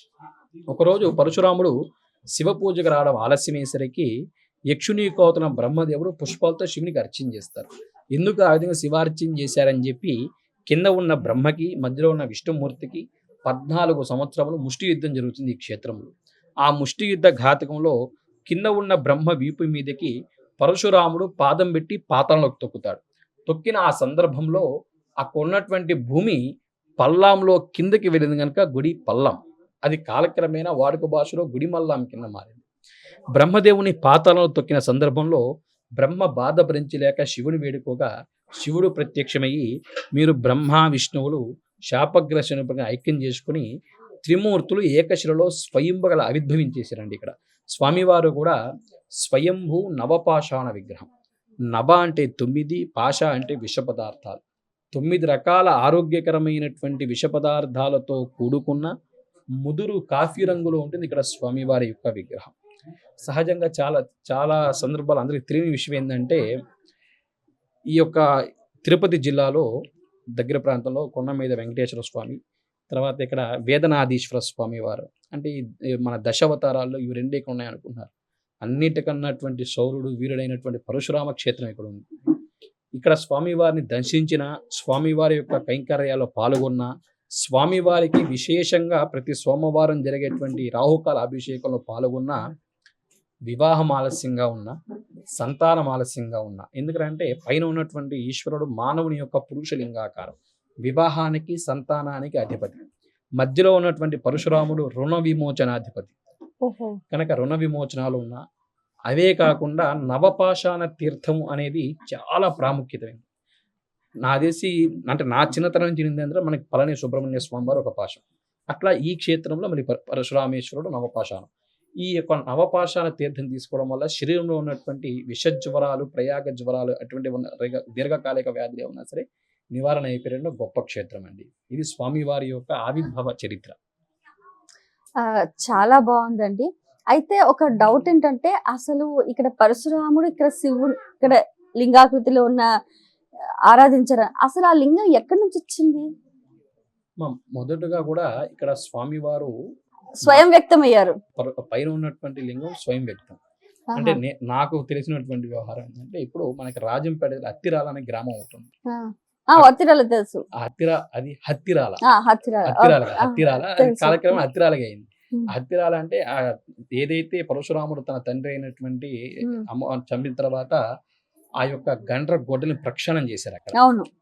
ఒకరోజు పరశురాముడు శివ పూజకు రావడం ఆలస్యమయ్యేసరికి యక్షుని యొక్క అవతార బ్రహ్మదేవుడు పుష్పాలతో శివునికి అర్చన చేస్తారు. ఎందుకు ఆ విధంగా శివార్చన చేశారని చెప్పి కింద ఉన్న బ్రహ్మకి మధ్యలో ఉన్న విష్ణుమూర్తికి 14 సంవత్సరములు ముష్టి యుద్ధం జరుగుతుంది ఈ క్షేత్రంలో. ఆ ముష్టి యుద్ధ ఘాతకంలో కింద ఉన్న బ్రహ్మ వీపు మీదకి పరశురాముడు పాదం పెట్టి పాతాళంలోకి తొక్కుతాడు. తొక్కిన ఆ సందర్భంలో అక్కడ ఉన్నటువంటి భూమి పల్లాంలో కిందకి వెళ్ళింది కనుక గుడి పల్లం, అది కాలక్రమేణా వాడుక భాషలో గుడి మల్లాం కింద మారింది. బ్రహ్మదేవుని పాతాళంలో తొక్కిన సందర్భంలో బ్రహ్మ బాధ భరించలేక శివుని వేడుకోగా శివుడు ప్రత్యక్షమయ్యి మీరు బ్రహ్మ విష్ణువులు శాపగ్రస్తుని ఐక్యం చేసుకుని త్రిమూర్తులు ఏకశిలలో స్వయంభుగా ఆవిర్భవించేశారండి. ఇక్కడ స్వామివారు కూడా స్వయంభూ నవపాషాణ విగ్రహం. నభ అంటే 9, పాష అంటే విష పదార్థాలు. 9 రకాల ఆరోగ్యకరమైనటువంటి విష పదార్థాలతో కూడుకున్న ముదురు కాఫీ రంగులో ఉంటుంది ఇక్కడ స్వామివారి యొక్క విగ్రహం. సహజంగా చాలా చాలా సందర్భాలు అందరికీ తెలియని విషయం ఏంటంటే ఈ యొక్క తిరుపతి జిల్లాలో దగ్గర ప్రాంతంలో కొండ మీద వెంకటేశ్వర స్వామి, తర్వాత ఇక్కడ వేదనాధీశ్వర స్వామి వారు, అంటే మన దశావతారాల్లో ఇవి రెండే ఇక్కడ ఉన్నాయి అనుకుంటున్నారు. అన్నిటికన్నటువంటి శౌరుడు వీరుడైనటువంటి పరశురామ క్షేత్రం ఇక్కడ ఉంది. ఇక్కడ స్వామివారిని దర్శించిన, స్వామివారి యొక్క కైంకర్యాల్లో పాల్గొన్న, స్వామివారికి విశేషంగా ప్రతి సోమవారం జరిగేటువంటి రాహుకాల అభిషేకంలో పాల్గొన్న వివాహం ఆలస్యంగా ఉన్న, సంతానం ఆలస్యంగా ఉన్న, ఎందుకంటే పైన ఉన్నటువంటి ఈశ్వరుడు మానవుని యొక్క పురుషలింగాకారం, వివాహానికి సంతానానికి అధిపతి. మధ్యలో ఉన్నటువంటి పరశురాముడు రుణ విమోచనాధిపతి కనుక రుణ విమోచనాలు ఉన్న, అవే కాకుండా నవపాషాణ తీర్థము అనేది చాలా ప్రాముఖ్యతమైనది. నా తెలిసి అంటే నా చిన్నతనం నుంచి ఏంటంటే మనకి పళని సుబ్రహ్మణ్య స్వామి వారు ఒక పాశం, అట్లా ఈ క్షేత్రంలో మరి పరశురామేశ్వరుడు నవపాషాణం. ఈ యొక్క నవపాషాణ తీర్థం తీసుకోవడం వల్ల శరీరంలో ఉన్నటువంటి విషజ్వరాలు, ప్రయాగ జ్వరాలు, అటువంటి దీర్ఘకాలిక వ్యాధులు ఏమన్నా సరే నివారణ అయిపోయిన గొప్ప క్షేత్రం అండి. ఇది స్వామివారి యొక్క ఆవిర్భావ చరిత్ర. చాలా బాగుందండి. అయితే ఒక డౌట్ ఏంటంటే అసలు ఇక్కడ పరశురాముడు, ఇక్కడ శివుడు, ఇక్కడ లింగాకృతిలో ఉన్న ఆరాధించారు, అసలు ఆ లింగం ఎక్కడి నుంచి వచ్చింది? మొదటగా కూడా ఇక్కడ స్వామివారు స్వయం వ్యక్తమయ్యారు. పైన ఉన్నటువంటి లింగం స్వయం వ్యక్తం. అంటే నాకు తెలిసినటువంటి వ్యవహారం ఏంటంటే ఇప్పుడు మనకి రాజంపేట అత్తిరాల అనే గ్రామం ఉంటుంది. అత్తిరాల తెలుసు. అది హత్తిరాల కాలక్రమం హత్తిరాలగా అయింది. హత్తిరాల అంటే ఏదైతే పరశురాముడు తన తండ్రి అయినటువంటి అమ్మ చంపిన తర్వాత ఆ యొక్క గండ్ర గొడ్డని ప్రక్షాళన చేశారు అక్కడ.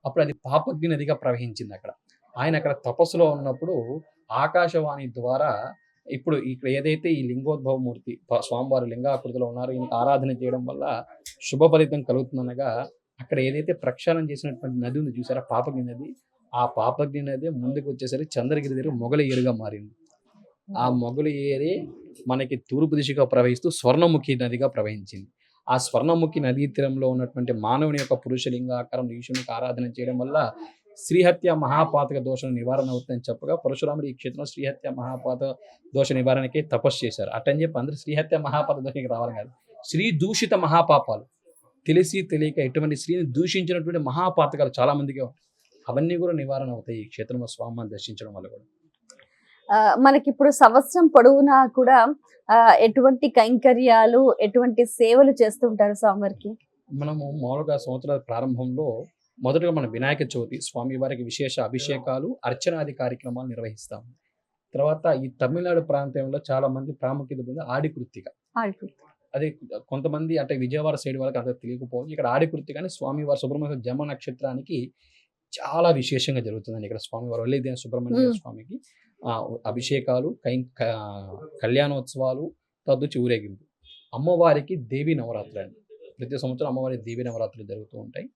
అప్పుడు అది పాపగ్ని నదిగా ప్రవహించింది. ఆయన అక్కడ తపస్సులో ఉన్నప్పుడు ఆకాశవాణి ద్వారా ఇప్పుడు ఇక్కడ ఏదైతే ఈ లింగోద్భవ మూర్తి స్వామివారి లింగాకృతిలో ఉన్నారో ఈయనకి ఆరాధన చేయడం వల్ల శుభ ఫలితం కలుగుతుందనగా అక్కడ ఏదైతే ప్రక్షాళన చేసినటువంటి నది ఉంది చూసారా, పాపగ్ని నది, ఆ పాపగ్ని నది ముందుకు వచ్చేసరికి చంద్రగిరి దగ్గర మొగలి ఏరుగా మారింది. ఆ మొగలి ఏరి మనకి తూర్పు దిశగా ప్రవహిస్తూ స్వర్ణముఖి నదిగా ప్రవహించింది. ఆ స్వర్ణముఖి నదీ తీరంలో ఉన్నటువంటి మానవుని యొక్క పురుషలింగాకారం ఈశ్వరునికి ఆరాధన చేయడం వల్ల శ్రీహత్య మహాపాతక దోషం నివారణ అవుతుందని చెప్పగా పరశురాముడు ఈ క్షేత్రంలో శ్రీహత్య మహాపాత దోష నివారణకి తపస్సు చేశారు. అట్టని చెప్పి అందరూ శ్రీహత్య మహాపాత దోషానికి రావాలి కాదు, స్త్రీ దూషిత మహాపాపాలు, తెలిసి తెలియక ఎటువంటి స్త్రీని దూషించినటువంటి మహాపాతకాలు చాలా మందిగా ఉంటాయి. అవన్నీ కూడా నివారణ అవుతాయి ఈ క్షేత్రంలో స్వామిని దర్శించడం వల్ల కూడా. మనకిప్పుడు సంవత్సరం పొడవునా కూడా ఎటువంటి కైంకర్యాలు, ఎటువంటి సేవలు చేస్తుంటారు స్వామివారికి? మనము మామూలుగా సంవత్సరాల ప్రారంభంలో మొదటగా మన వినాయక చవితి స్వామివారికి విశేష అభిషేకాలు, అర్చనాది కార్యక్రమాలు నిర్వహిస్తాం. తర్వాత ఈ తమిళనాడు ప్రాంతంలో చాలా మంది ప్రాముఖ్యత పొంది ఆడికృత్తిక. అదే కొంతమంది అంటే విజయవాడ సైడ్ వాళ్ళకి అంత తెలియకపోవచ్చు. ఇక్కడ ఆడికృత్తికని స్వామివారి సుబ్రహ్మణ్య జన్మ నక్షత్రానికి చాలా విశేషంగా జరుగుతుందండి. ఇక్కడ స్వామివారు వల్లీదేవ సుబ్రహ్మణ్య స్వామికి అభిషేకాలు, కళ్యాణోత్సవాలు, తద్దుచి ఊరేగింపు. అమ్మవారికి దేవీ నవరాత్రులు అండి. ప్రతి సంవత్సరం అమ్మవారి దేవీ నవరాత్రులు జరుగుతూ ఉంటాయి.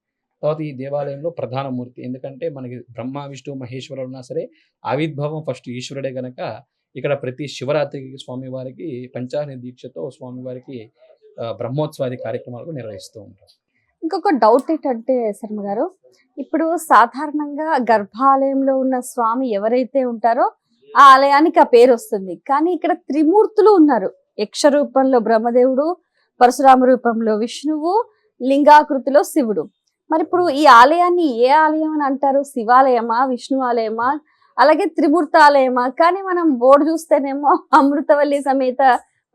తర్వాత ఈ దేవాలయంలో ప్రధాన మూర్తి, ఎందుకంటే మనకి బ్రహ్మ విష్ణు మహేశ్వరులు ఉన్నా సరే ఆవిర్భావం ఫస్ట్ ఈశ్వరుడే గనక ఇక్కడ ప్రతి శివరాత్రికి స్వామివారికి పంచాగ్ని దీక్షతో స్వామివారికి బ్రహ్మోత్సవాది కార్యక్రమాలు నిర్వహిస్తూ ఉంటారు. ఇంకొక డౌట్ ఏంటంటే శర్మ గారు, ఇప్పుడు సాధారణంగా గర్భాలయంలో ఉన్న స్వామి ఎవరైతే ఉంటారో ఆ ఆలయానికి ఆ పేరు వస్తుంది. కానీ ఇక్కడ త్రిమూర్తులు ఉన్నారు. యక్ష రూపంలో బ్రహ్మదేవుడు, పరశురామ రూపంలో విష్ణువు, లింగాకృతిలో శివుడు. మరి ఇప్పుడు ఈ ఆలయాన్ని ఏ ఆలయం అని అంటారు? శివాలయమా, విష్ణు ఆలయమా, అలాగే త్రిమూర్తాలయమా? కానీ మనం బోర్డు చూస్తేనేమో అమృతవల్లి సమేత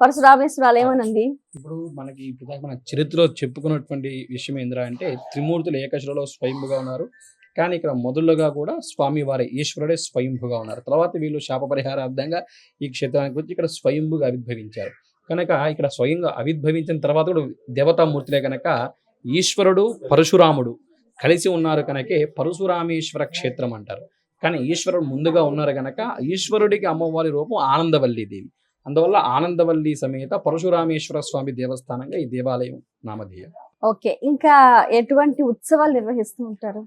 పరశురామేశ్వర ఆలయం అని ఉంది. ఇప్పుడు మనకి ఇప్పుడు మన చరిత్రలో చెప్పుకున్నటువంటి విషయం ఏంద్రా అంటే త్రిమూర్తులు ఏకశిలలో స్వయంభుగా ఉన్నారు. కానీ ఇక్కడ మొదలుగా కూడా స్వామివారి ఈశ్వరుడే స్వయంభుగా ఉన్నారు. తర్వాత వీళ్ళు శాప పరిహారార్థంగా ఈ క్షేత్రానికి వచ్చి ఇక్కడ స్వయంభుగా ఆవిర్భవించారు. కనుక ఇక్కడ స్వయంగా ఆవిర్భవించిన తర్వాత కూడా దేవతామూర్తులే కనుక ఈశ్వరుడు పరశురాముడు కలిసి ఉన్నారు కనుకే పరశురామేశ్వర క్షేత్రం అంటారు. కానీ ఈశ్వరుడు ముందుగా ఉన్నారు కనుక ఈశ్వరుడికి అమ్మవారి రూపం ఆనందవల్లి దేవి. అందువల్ల ఆనందవల్లి సమేత పరశురామేశ్వర స్వామి దేవస్థానంగా ఈ దేవాలయం నామధేయం. ఓకే, ఇంకా ఎటువంటి ఉత్సవాలు నిర్వహిస్తూ ఉంటారు?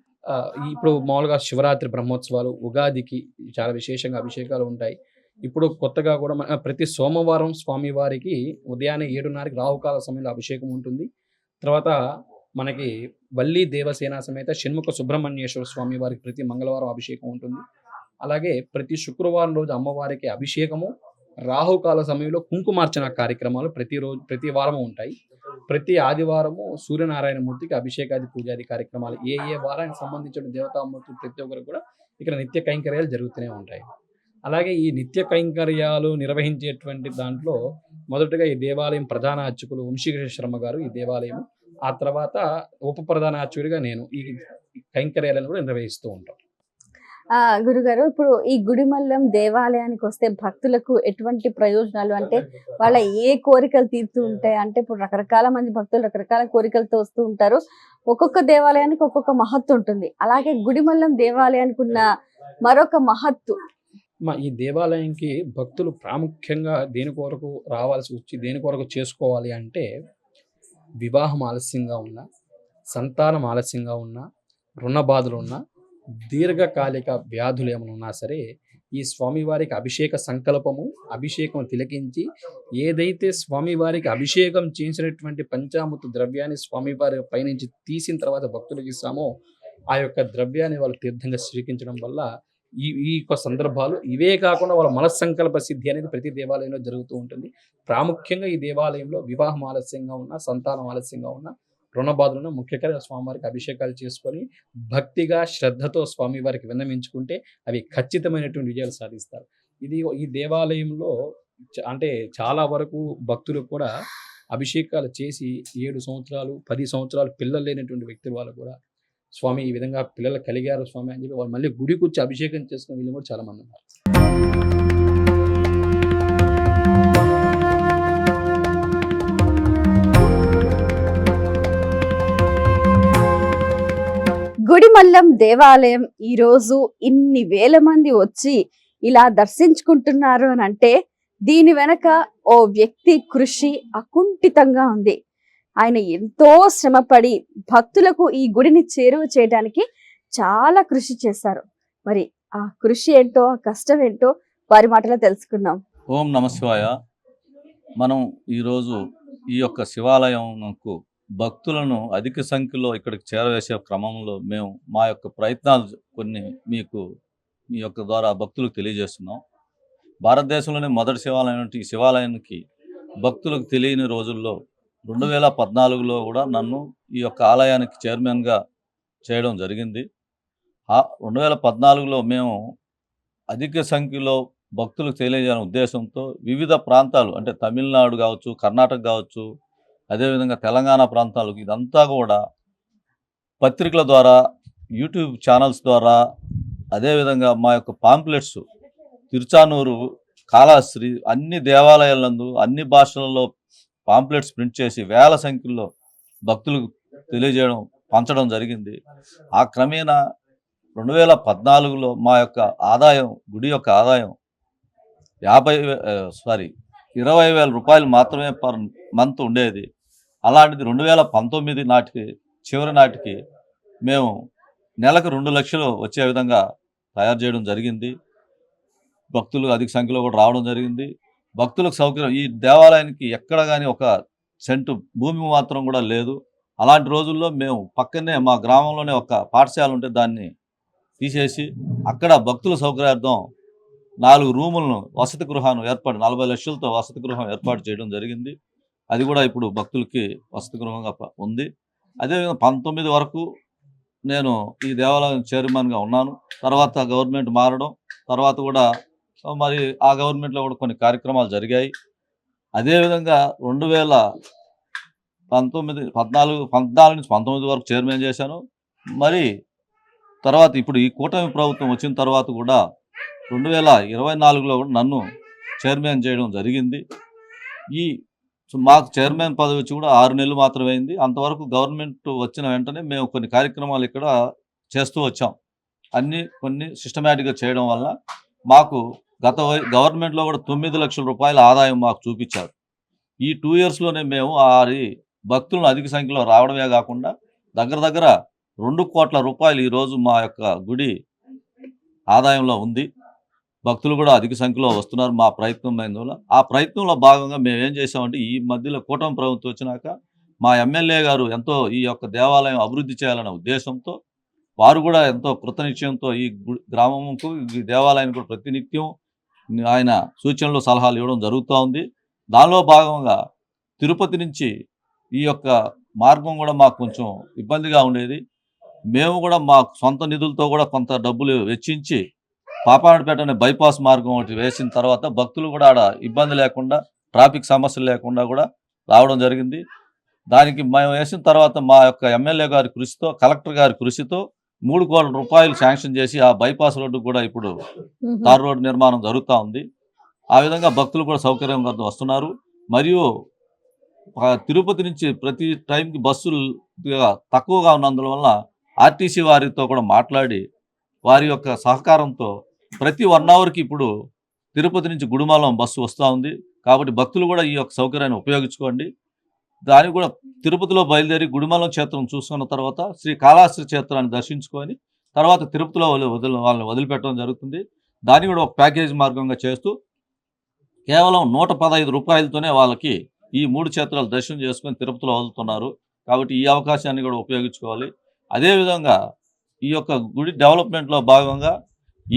ఇప్పుడు మామూలుగా శివరాత్రి బ్రహ్మోత్సవాలు, ఉగాదికి చాలా విశేషంగా అభిషేకాలు ఉంటాయి. ఇప్పుడు కొత్తగా కూడా ప్రతి సోమవారం స్వామివారికి ఉదయాన్నే 7:30కి రాహుకాల సమయంలో అభిషేకం ఉంటుంది. తర్వాత మనకి వల్లి దేవసేన సమేత షణ్ముఖ సుబ్రహ్మణ్యేశ్వర స్వామి వారికి ప్రతి మంగళవారం అభిషేకం ఉంటుంది. అలాగే ప్రతి శుక్రవారం రోజు అమ్మవారికి అభిషేకము, రాహుకాల సమయంలో కుంకుమార్చన కార్యక్రమాలు ప్రతి వారము ఉంటాయి. ప్రతి ఆదివారము సూర్యనారాయణ మూర్తికి అభిషేకాది పూజాది కార్యక్రమాలు ఏ వారానికి సంబంధించిన దేవతామూర్తులు ప్రతి ఒక్కరు కూడా ఇక్కడ నిత్య కైంకర్యాలు జరుగుతూనే ఉంటాయి. అలాగే ఈ నిత్య కైంకర్యాలు నిర్వహించేటువంటి దాంట్లో మొదటగా ఈ దేవాలయం ప్రధాన అర్చకులు వంశీకృష్ణ శర్మ గారు ఈ దేవాలయం, ఆ తర్వాత ఉప ప్రధాన అర్చకుడిగా నేను ఈ కైంకర్యాలను కూడా నిర్వహిస్తూ ఉంటాం. గురుగారు, ఇప్పుడు ఈ గుడిమల్లం దేవాలయానికి వస్తే భక్తులకు ఎటువంటి ప్రయోజనాలు, అంటే వాళ్ళ ఏ కోరికలు తీరుతూ ఉంటాయి? అంటే ఇప్పుడు రకరకాల మంది భక్తులు రకరకాల కోరికలతో వస్తూ ఉంటారు. ఒక్కొక్క దేవాలయానికి ఒక్కొక్క మహత్తు ఉంటుంది. అలాగే గుడిమల్లం దేవాలయానికి ఉన్న మరొక మహత్తు. ఈ దేవాలయంకి భక్తులు ప్రాముఖ్యంగా దేని కొరకు రావాల్సి వచ్చి దేని కొరకు చేసుకోవాలి అంటే, వివాహం ఆలస్యంగా ఉన్నా, సంతానం ఆలస్యంగా ఉన్నా, రుణ బాధలు ఉన్నా, దీర్ఘకాలిక వ్యాధులు ఏమైనా ఉన్నా సరే ఈ స్వామివారికి అభిషేక సంకల్పము, అభిషేకం తిలకించి ఏదైతే స్వామివారికి అభిషేకం చేసినటువంటి పంచామృత ద్రవ్యాన్ని స్వామివారి పైనుంచి తీసిన తర్వాత భక్తులకు ఇస్తామో ఆ యొక్క ద్రవ్యాన్ని వాళ్ళు తీర్థంగా స్వీకరించడం వల్ల ఈ యొక్క సందర్భాలు ఇవే కాకుండా వాళ్ళ మనస్సంకల్ప సిద్ధి అనేది ప్రతి దేవాలయంలో జరుగుతూ ఉంటుంది. ప్రాముఖ్యంగా ఈ దేవాలయంలో వివాహం ఆలస్యంగా ఉన్నా, సంతానం ఆలస్యంగా ఉన్నా, రుణ బాధలను ముఖ్యంగా స్వామివారికి అభిషేకాలు చేసుకొని భక్తిగా శ్రద్ధతో స్వామివారికి విన్నమించుకుంటే అవి ఖచ్చితమైనటువంటి విజయాలు సాధిస్తారు. ఈ దేవాలయంలో అంటే చాలా వరకు భక్తులు కూడా అభిషేకాలు చేసి 7 సంవత్సరాలు 10 సంవత్సరాలు పిల్లలు లేనటువంటి వ్యక్తుల వాళ్ళు కూడా స్వామి ఈ విధంగా పిల్లలు కలిగారు స్వామి అని చెప్పి వాళ్ళు మళ్ళీ గుడికి వచ్చి అభిషేకం చేసుకునే వీళ్ళు కూడా చాలా మంది ఉన్నారు. గుడిమల్లం దేవాలయం ఈరోజు ఇన్ని వేల మంది వచ్చి ఇలా దర్శించుకుంటున్నారు అని అంటే దీని వెనక ఓ వ్యక్తి కృషి అకుంఠితంగా ఉంది. ఆయన ఎంతో శ్రమపడి భక్తులకు ఈ గుడిని చేరువ చేయడానికి చాలా కృషి చేశారు. మరి ఆ కృషి ఏంటో, ఆ కష్టం ఏంటో వారి మాటలో తెలుసుకుందాం. ఓం నమ శివాయ. మనం ఈరోజు ఈ యొక్క శివాలయంకు భక్తులను అధిక సంఖ్యలో ఇక్కడికి చేరవేసే క్రమంలో మేము మా యొక్క ప్రయత్నాలు కొన్ని మీ యొక్క ద్వారా భక్తులకు తెలియజేస్తున్నాం. భారతదేశంలోనే మొదటి శివాలయం ఈ శివాలయానికి భక్తులకు తెలియని రోజుల్లో 2014లో కూడా నన్ను ఈ యొక్క ఆలయానికి చైర్మన్గా చేయడం జరిగింది. 2014లో మేము అధిక సంఖ్యలో భక్తులకు తెలియజేయాలనే ఉద్దేశంతో వివిధ ప్రాంతాలు అంటే తమిళనాడు కావచ్చు, కర్ణాటక కావచ్చు, అదేవిధంగా తెలంగాణ ప్రాంతాలకు ఇదంతా కూడా పత్రికల ద్వారా, యూట్యూబ్ ఛానల్స్ ద్వారా, అదేవిధంగా మా యొక్క పాంప్లెట్స్ తిరుచానూరు, కాళహస్తి అన్ని దేవాలయాలందు అన్ని భాషలలో పాంప్లెట్స్ ప్రింట్ చేసి వేల సంఖ్యలో భక్తులకు తెలియజేయడం, పంచడం జరిగింది. ఆ క్రమేణా 2014లో మా యొక్క ఆదాయం, గుడి యొక్క ఆదాయం 20,000 రూపాయలు మాత్రమే పర్ మంత్ ఉండేది. అలాంటిది 2019 నాటికి చివరి నాటికి మేము నెలకు 2 లక్షలు వచ్చే విధంగా తయారు చేయడం జరిగింది. భక్తులు అధిక సంఖ్యలో కూడా రావడం జరిగింది. భక్తులకు సౌకర్యం ఈ దేవాలయానికి ఎక్కడ కానీ ఒక సెంటు భూమి మాత్రం కూడా లేదు. అలాంటి రోజుల్లో మేము పక్కనే మా గ్రామంలోనే ఒక పాఠశాల ఉంటే దాన్ని తీసేసి అక్కడ భక్తుల సౌకర్యార్థం 4 రూములను వసతి గృహాన్ని 40 లక్షలతో వసతి గృహం ఏర్పాటు చేయడం జరిగింది. అది కూడా ఇప్పుడు భక్తులకి వసతి గృహంగా ఉంది. అదేవిధంగా 19 వరకు నేను ఈ దేవాలయం చైర్మన్గా ఉన్నాను. తర్వాత గవర్నమెంట్ మారడం, తర్వాత కూడా మరి ఆ గవర్నమెంట్లో కూడా కొన్ని కార్యక్రమాలు జరిగాయి. అదేవిధంగా 14 నుంచి 19 వరకు చైర్మన్ చేశాను. మరి తర్వాత ఇప్పుడు ఈ కూటమి ప్రభుత్వం వచ్చిన తర్వాత కూడా 2024లో కూడా నన్ను చైర్మన్ చేయడం జరిగింది. మాకు చైర్మన్ పదవి వచ్చి కూడా 6 నెలలు మాత్రమే అయింది. అంతవరకు గవర్నమెంట్ వచ్చిన వెంటనే మేము కొన్ని కార్యక్రమాలు ఇక్కడ చేస్తూ వచ్చాం. కొన్ని సిస్టమేటిక్గా చేయడం వల్ల మాకు గవర్నమెంట్లో కూడా 9 లక్షల రూపాయల ఆదాయం మాకు చూపించారు. ఈ 2 ఇయర్స్లోనే మేము భక్తులను అధిక సంఖ్యలో రావడమే కాకుండా దగ్గర 2 కోట్ల రూపాయలు ఈరోజు మా యొక్క గుడి ఆదాయంలో ఉంది. భక్తులు కూడా అధిక సంఖ్యలో వస్తున్నారు మా ప్రయత్నం అయినందువల్ల. ఆ ప్రయత్నంలో భాగంగా మేము ఏం చేసామంటే ఈ మధ్యలో కూటమి ప్రభుత్వం వచ్చినాక మా ఎమ్మెల్యే గారు ఎంతో ఈ యొక్క దేవాలయం అభివృద్ధి చేయాలనే ఉద్దేశంతో వారు కూడా ఎంతో కృతనిశ్చయంతో ఈ గ్రామంకు ఈ దేవాలయానికి కూడా ప్రతినిత్యం ఆయన సూచనలు సలహాలు ఇవ్వడం జరుగుతూ ఉంది. దానిలో భాగంగా తిరుపతి నుంచి ఈ యొక్క మార్గం కూడా మాకు కొంచెం ఇబ్బందిగా ఉండేది. మేము కూడా మా సొంత నిధులతో కూడా కొంత డబ్బులు వెచ్చించి పాపానపేట అనే బైపాస్ మార్గం ఒకటి వేసిన తర్వాత భక్తులు కూడా ఆడ ఇబ్బంది లేకుండా, ట్రాఫిక్ సమస్యలు లేకుండా కూడా రావడం జరిగింది. దానికి మేము వేసిన తర్వాత మా యొక్క ఎమ్మెల్యే గారి కృషితో, కలెక్టర్ గారి కృషితో 3 కోట్ల రూపాయలు శాంక్షన్ చేసి ఆ బైపాస్ రోడ్డు కూడా ఇప్పుడు తార్ రోడ్డు నిర్మాణం జరుగుతూ ఉంది. ఆ విధంగా భక్తులు కూడా సౌకర్యంగా వస్తున్నారు. మరియు తిరుపతి నుంచి ప్రతి టైంకి బస్సులు తక్కువగా ఉన్నందువల్ల ఆర్టీసీ వారితో కూడా మాట్లాడి వారి యొక్క సహకారంతో ప్రతి 1 అవర్కి ఇప్పుడు తిరుపతి నుంచి గుడిమల్లం బస్సు వస్తూ ఉంది. కాబట్టి భక్తులు కూడా ఈ యొక్క సౌకర్యాన్ని ఉపయోగించుకోండి. దానికి కూడా తిరుపతిలో బయలుదేరి గుడిమల్లం క్షేత్రం చూసుకున్న తర్వాత శ్రీ కాళహస్తి క్షేత్రాన్ని దర్శించుకొని తర్వాత తిరుపతిలో వాళ్ళని వదిలిపెట్టడం జరుగుతుంది. దాన్ని కూడా ఒక ప్యాకేజ్ మార్గంగా చేస్తూ కేవలం 115 రూపాయలతోనే వాళ్ళకి ఈ 3 క్షేత్రాలు దర్శనం చేసుకొని తిరుపతిలో వదులుతున్నారు. కాబట్టి ఈ అవకాశాన్ని కూడా ఉపయోగించుకోవాలి. అదేవిధంగా ఈ యొక్క గుడి డెవలప్మెంట్లో భాగంగా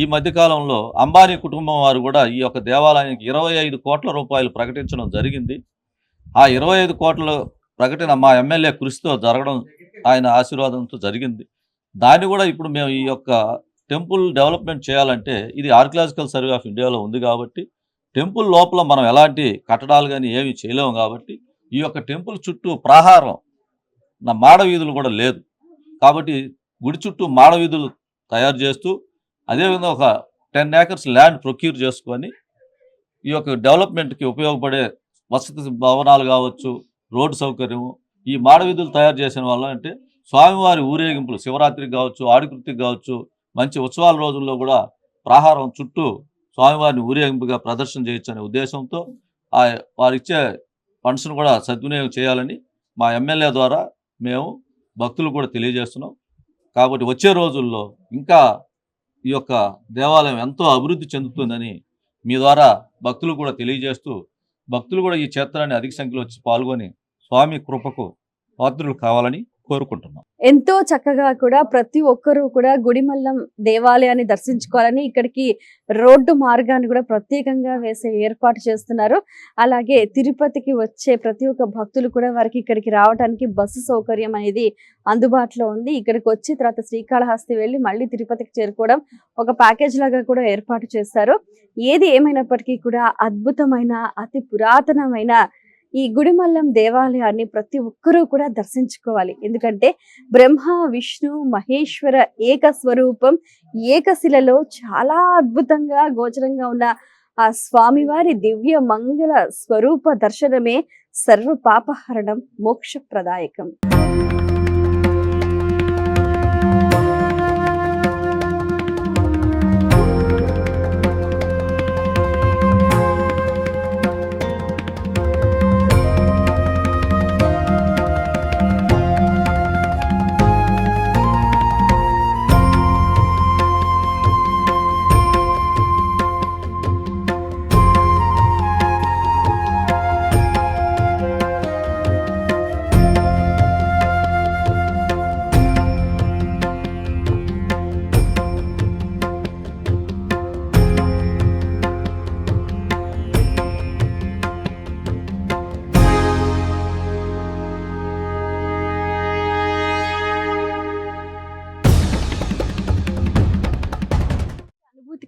ఈ మధ్యకాలంలో అంబానీ కుటుంబం వారు కూడా ఈ యొక్క దేవాలయానికి 25 కోట్ల రూపాయలు ప్రకటించడం జరిగింది. ఆ 25 కోట్ల ప్రకటన మా ఎమ్మెల్యే కృషితో జరగడం, ఆయన ఆశీర్వాదంతో జరిగింది. దాన్ని కూడా ఇప్పుడు మేము ఈ యొక్క టెంపుల్ డెవలప్మెంట్ చేయాలంటే ఇది ఆర్కియలాజికల్ సర్వే ఆఫ్ ఇండియాలో ఉంది కాబట్టి టెంపుల్ లోపల మనం ఎలాంటి కట్టడాలు కానీ ఏమి చేయలేము కాబట్టి ఈ యొక్క టెంపుల్ చుట్టూ ప్రాహారం మాడ వీధులు కూడా లేదు. కాబట్టి గుడి చుట్టూ మాడ వీధులు తయారు చేస్తూ అదేవిధంగా ఒక 10 acres ల్యాండ్ ప్రొక్యూర్ చేసుకొని ఈ యొక్క డెవలప్మెంట్కి ఉపయోగపడే వసతి భవనాలు కావచ్చు, రోడ్డు సౌకర్యము, ఈ మాడ వీధులు తయారు చేసిన వల్ల అంటే స్వామివారి ఊరేగింపులు శివరాత్రికి కావచ్చు, ఆడికృతికి కావచ్చు, మంచి ఉత్సవాల రోజుల్లో కూడా ప్రాహారం చుట్టూ స్వామివారిని ఊరేగింపుగా ప్రదర్శన చేయొచ్చు అనే ఉద్దేశంతో వారిచ్చే ఫండ్స్ను కూడా సద్వినియోగం చేయాలని మా ఎమ్మెల్యే ద్వారా మేము భక్తులు కూడా తెలియజేస్తున్నాం. కాబట్టి వచ్చే రోజుల్లో ఇంకా ఈ యొక్క దేవాలయం ఎంతో అభివృద్ధి చెందుతుందని మీ ద్వారా భక్తులు కూడా తెలియజేస్తూ భక్తులు కూడా ఈ క్షేత్రాన్ని అధిక సంఖ్యలో వచ్చి పాల్గొని స్వామి కృపకు పాత్రులు కావాలని కోరుకుంటున్నాం. ఎంతో చక్కగా కూడా ప్రతి ఒక్కరూ కూడా గుడిమల్లం దేవాలయాన్ని దర్శించుకోవాలని ఇక్కడికి రోడ్డు మార్గాన్ని కూడా ప్రత్యేకంగా వేసే ఏర్పాటు చేస్తున్నారు. అలాగే తిరుపతికి వచ్చే ప్రతి ఒక్క భక్తులు కూడా వారికి ఇక్కడికి రావడానికి బస్సు సౌకర్యం అనేది అందుబాటులో ఉంది. ఇక్కడికి వచ్చి తర్వాత శ్రీకాళహస్తి వెళ్ళి మళ్ళీ తిరుపతికి చేరుకోవడం ఒక ప్యాకేజ్ లాగా కూడా ఏర్పాటు చేస్తారు. ఏది ఏమైనప్పటికీ కూడా అద్భుతమైన అతి పురాతనమైన ఈ గుడిమల్లం దేవాలయాన్ని ప్రతి ఒక్కరూ కూడా దర్శించుకోవాలి. ఎందుకంటే బ్రహ్మ విష్ణు మహేశ్వర ఏక స్వరూపం ఏకశిలలో చాలా అద్భుతంగా గోచరంగా ఉన్న ఆ స్వామివారి దివ్య మంగళ స్వరూప దర్శనమే సర్వ పాపహరణం మోక్షప్రదాయకం.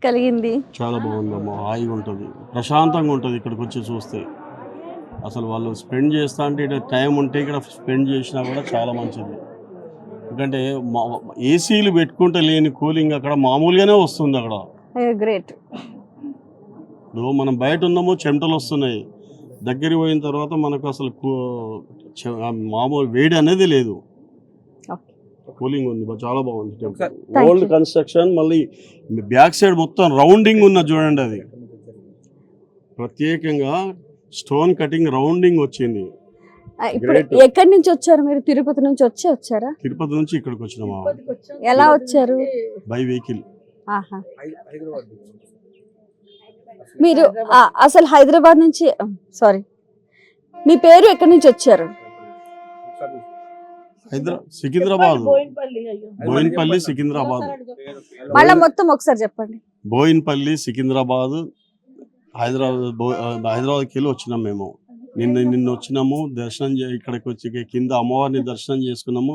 కలిగింది చాలా బాగుందమ్మా, హాయిగా ఉంటుంది, ప్రశాంతంగా ఉంటుంది. ఇక్కడికి వచ్చి చూస్తే అసలు వాళ్ళు స్పెండ్ చేస్తా అంటే ఇక్కడ టైం ఉంటే ఇక్కడ స్పెండ్ చేసినా కూడా చాలా మంచిది. ఎందుకంటే ఏసీలు పెట్టుకుంటే లేని కూలింగ్ అక్కడ మామూలుగానే వస్తుంది. అక్కడ గ్రేట్. మనం బయట ఉన్నాము, చెమటలు వస్తున్నాయి, దగ్గరికి పోయిన తర్వాత మనకు అసలు మామూలు వేడి అనేది లేదు, కూలింగ్ ఉంది, చాలా బాగుంది. ఓల్డ్ కన్స్ట్రక్షన్, మళ్ళీ బ్యాక్ సైడ్ మొత్తం రౌండింగ్ ఉన్న చూడండి, అది ప్రత్యేకంగా స్టోన్ కటింగ్ రౌండింగ్ వచ్చింది. ఎక్కడి నుంచి వచ్చారు మీరు? తిరుపతి నుంచి వచ్చారా? తిరుపతి నుంచి ఇక్కడికి వచ్చినామా. ఎలా వచ్చారు? By vehicle. మీరు అసలు హైదరాబాద్ నుంచి, సారీ, మీ పేరు ఎక్కడి నుంచి వచ్చారు? సికింద్రాబాద్, బోయిన్పల్లి సికింద్రాబాద్. మళ్ళా మొత్తం ఒకసారి చెప్పండి. బోయిన్పల్లి సికింద్రాబాద్, హైదరాబాద్కి వెళ్ళి వచ్చినాం మేము. నిన్న వచ్చినాము, దర్శనం ఇక్కడికి వచ్చి కింద అమ్మవారిని దర్శనం చేసుకున్నాము.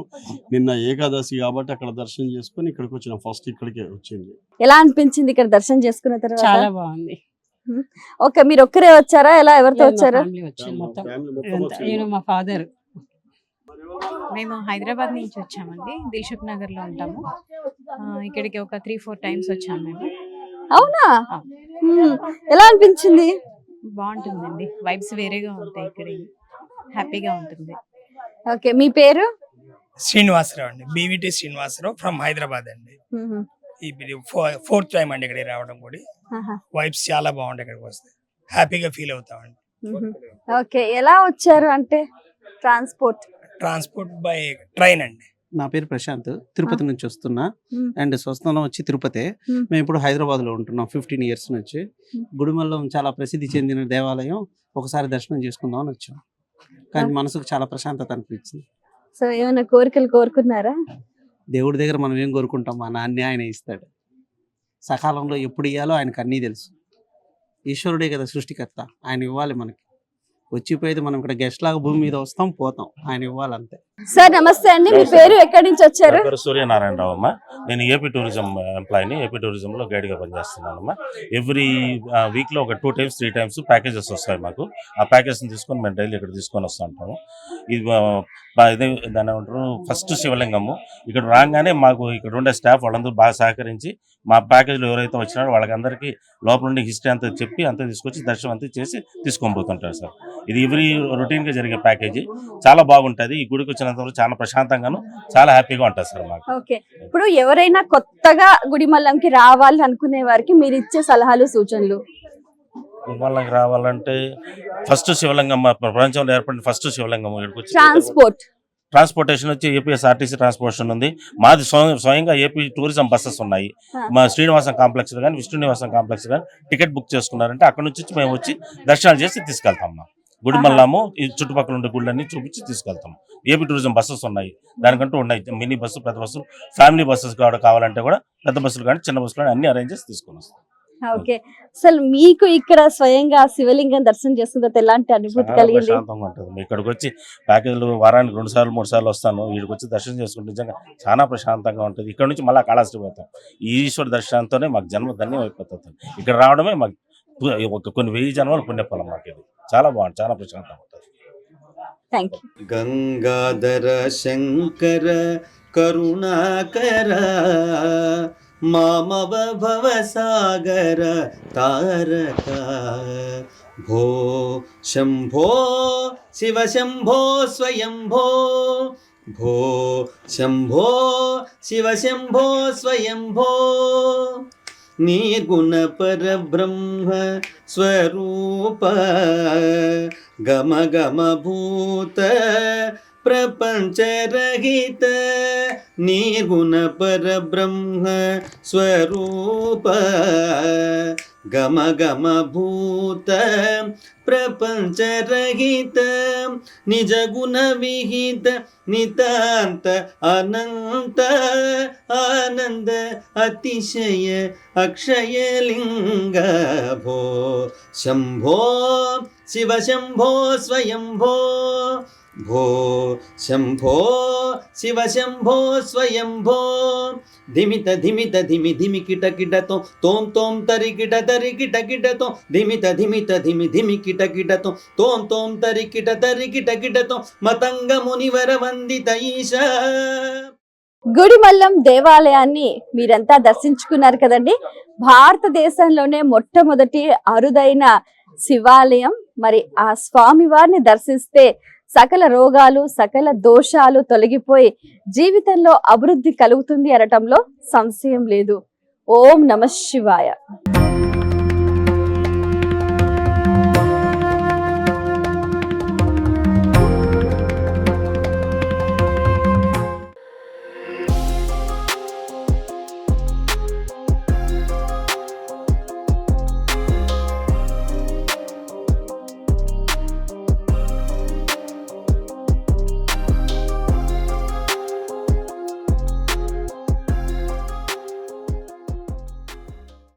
నిన్న ఏకాదశి కాబట్టి అక్కడ దర్శనం చేసుకుని ఇక్కడికి వచ్చినాం. ఫస్ట్ ఇక్కడికే వచ్చింది. ఎలా అనిపించింది ఇక్కడ దర్శనం చేసుకున్న తర్వాత? చాలా బాగుంది. ఓకే, మీరు ఒక్కరే వచ్చారా? ఎలా, ఎవరితో వచ్చారు? మా ఫాదర్. మేము హైదరాబాద్ నుంచి వచ్చామండి, దిల్సుఖ్ నగర్ లో ఉంటాము. ఇక్కడికి ఒక 3-4 టైమ్స్ వచ్చాము మేము. అవునా? ఎలా అనిపించింది? బాగుంటుందండి, వైబ్స్ వేరేగా ఉంటాయి, ఇక్కడ హ్యాపీగా ఉంటుంది. ఓకే, మీ పేరు? శ్రీనివాసరావు అండి, బీవీటీ శ్రీనివాసరావు ఫ్రమ్ హైదరాబాద్ అండి. ఇప్పుడు 4th టైం అండి ఇక్కడికి రావడం కూడా. వైబ్స్ చాలా బాగుంటాయి, ఇక్కడికి వస్తే హ్యాపీగా ఫీల్ అవుతామండి. ఓకే, ఎలా వచ్చారు అంటే? ట్రాన్స్పోర్ట్ బై ట్రైన్ అండి. నా పేరు ప్రశాంత్, తిరుపతి నుంచి వస్తున్నా. అండ్ స్వస్థలం వచ్చి తిరుపతి. మేము ఇప్పుడు హైదరాబాద్ లో ఉంటున్నాం 15 years నుంచి. గుడిమల్లం చాలా ప్రసిద్ధి చెందిన దేవాలయం, ఒకసారి దర్శనం చేసుకుందాం అని వచ్చాం. కానీ మనసుకు చాలా ప్రశాంతత అనిపించింది. సో ఏమైనా కోరికలు కోరుకున్నారా? దేవుడి దగ్గర మనం ఏం కోరుకుంటాం, మా నాన్నే ఆయన ఇస్తాడు. సకాలంలో ఎప్పుడు ఇవ్వాలో ఆయనకు అన్నీ తెలుసు. ఈశ్వరుడే కదా సృష్టికర్త, ఆయన ఇవ్వాలి మనకి. వచ్చిపోయేది మనం ఇక్కడ గెస్ట్ లాగా భూమి మీద వస్తాం, పోతాం, ఆయన ఇవ్వాలంతే. సార్ నమస్తే అండి, మీ పేరు, ఎక్కడి నుంచి వచ్చారు? సూర్యనారాయణరావు అమ్మ. నేను ఏపీ టూరిజం ఎంప్లాయీని, ఏపీ టూరిజంలో గైడ్గా పనిచేస్తున్నానమ్మా. ఎవ్రీ వీక్లో ఒక 2 times 3 times ప్యాకేజెస్ వస్తాయి మాకు. ఆ ప్యాకేజ్ని తీసుకొని మేము డైలీ ఇక్కడ తీసుకొని వస్తూ ఉంటాము. ఇది దాని ఏమంటారు, ఫస్ట్ శివలింగము. ఇక్కడ రాగానే మాకు ఇక్కడ ఉండే స్టాఫ్ వాళ్ళందరూ బాగా సహకరించి మా ప్యాకేజ్లో ఎవరైతే వచ్చినారో వాళ్ళకందరికీ లోపల నుండి హిస్టరీ అంతా చెప్పి అంతా తీసుకొచ్చి దర్శనం అంతా చేసి తీసుకొని పోతుంటారు సార్. ఇది ఎవ్రీ రొటీన్గా జరిగే ప్యాకేజీ, చాలా బాగుంటుంది. ఈ గుడికి వచ్చినంత వరకు చాలా ప్రశాంతంగాను చాలా హ్యాపీగా ఉంటుంది సార్ మాకు. ఓకే, ఇప్పుడు ఎవరైనా కొత్తగా గుడిమల్లంకి రావాలి అనుకునే వారికి మీరు ఇచ్చే సలహాలు సూచనలు? గుడిమల్లంకి రావాలంటే ఫస్ట్ శివలింగం, ప్రపంచంలో ఏర్పడిన ఫస్ట్ శివలింగం. ఇక్కడికి వచ్చి ట్రాన్స్పోర్టేషన్ వచ్చి ఏపీఎస్ఆర్టీసీ ట్రాన్స్పోర్టేషన్ ఉంది. మాది స్వయంగా ఏపీ టూరిజం బస్సెస్ ఉన్నాయి. మా శ్రీనివాసం కాంప్లెక్స్ కానీ విష్ణు నివాసం కాంప్లెక్స్ కానీ టికెట్ బుక్ చేసుకున్నారంటే అక్కడ నుంచి మేము వచ్చి దర్శనాలు చేసి తీసుకెళ్తాం. గుడిమల్లము ఈ చుట్టుపక్కల ఉండే గుళ్ళన్నీ చూపించి తీసుకెళ్తాం. ఏపీ టూరిజం బస్సెస్ ఉన్నాయి, దానికంటూ ఉన్నాయి మినీ బస్సు, పెద్ద బస్సు, ఫ్యామిలీ బస్సెస్ కూడా కావాలంటే కూడా పెద్ద బస్సులు కానీ చిన్న బస్సులు కానీ అన్ని అరేంజ్ చేసి తీసుకొని వస్తాం. ఓకే, అసలు మీకు ఇక్కడ స్వయంగా శివలింగం దర్శనం చేసుకున్న తర్వాత ఎలాంటి అనుభూతి చాలా కలిగింది? ప్రశాంతంగా ఉంటుంది. ఇక్కడికి వచ్చి ప్యాకేజీలు వారానికి 2 సార్లు 3 సార్లు వస్తాను. ఇక్కడికి వచ్చి దర్శనం చేసుకుంటే నిజంగా చాలా ప్రశాంతంగా ఉంటుంది. ఇక్కడ నుంచి మళ్ళీ కాళహస్తి పోతాం. ఈ ఈశ్వర దర్శనంతోనే మాకు జన్మ ధన్యం అయిపోతుంది. ఇక్కడ రావడమే మాకు కొన్ని 1000 జన్మల పుణ్యఫలం మాకు. ఇది చాలా బాగుంటుంది, చాలా ప్రశాంతంగా ఉంటుంది. Thank you. గంగాధర శంకర కరుణాకర మామవ భవసాగర తారక భో శంభో శివ శంభో స్వయంభో భో శంభో శివ శంభో స్వయంభో నిర్గుణ పరబ్రహ్మ స్వరూప గమ గమ భూత ప్రపంచరహిత నిర్గుణ పరబ్రహ్మ స్వరూప గమ గమ భూత ప్రపంచరహిత నిజ గుణ విహిత నితాంత అనంత ఆనంద అతిశయ అక్షయలింగ భో శంభో శివ శంభో స్వయంభో భో శంభో శివ శంభో స్వయంభో ధిమిత ధిమిత ధిమి ధిమి కిట కిటతో తోం తోం తరి కిట తరి కిట కిటతో ధిమిత ధిమిత ధిమి ధిమి కిట కిటతో తోం తోం తరి కిట కిటతో మతంగ మునివర వందిత ఈశా. గుడిమల్లం దేవాలయాన్ని మీరంతా దర్శించుకున్నారు కదండి. భారతదేశంలోనే మొట్టమొదటి అరుదైన శివాలయం. మరి ఆ స్వామి వారిని దర్శిస్తే సకల రోగాలు, సకల దోషాలు తొలగిపోయి జీవితంలో అభివృద్ధి కలుగుతుంది అనటంలో సంశయం లేదు. ఓం నమః శివాయ.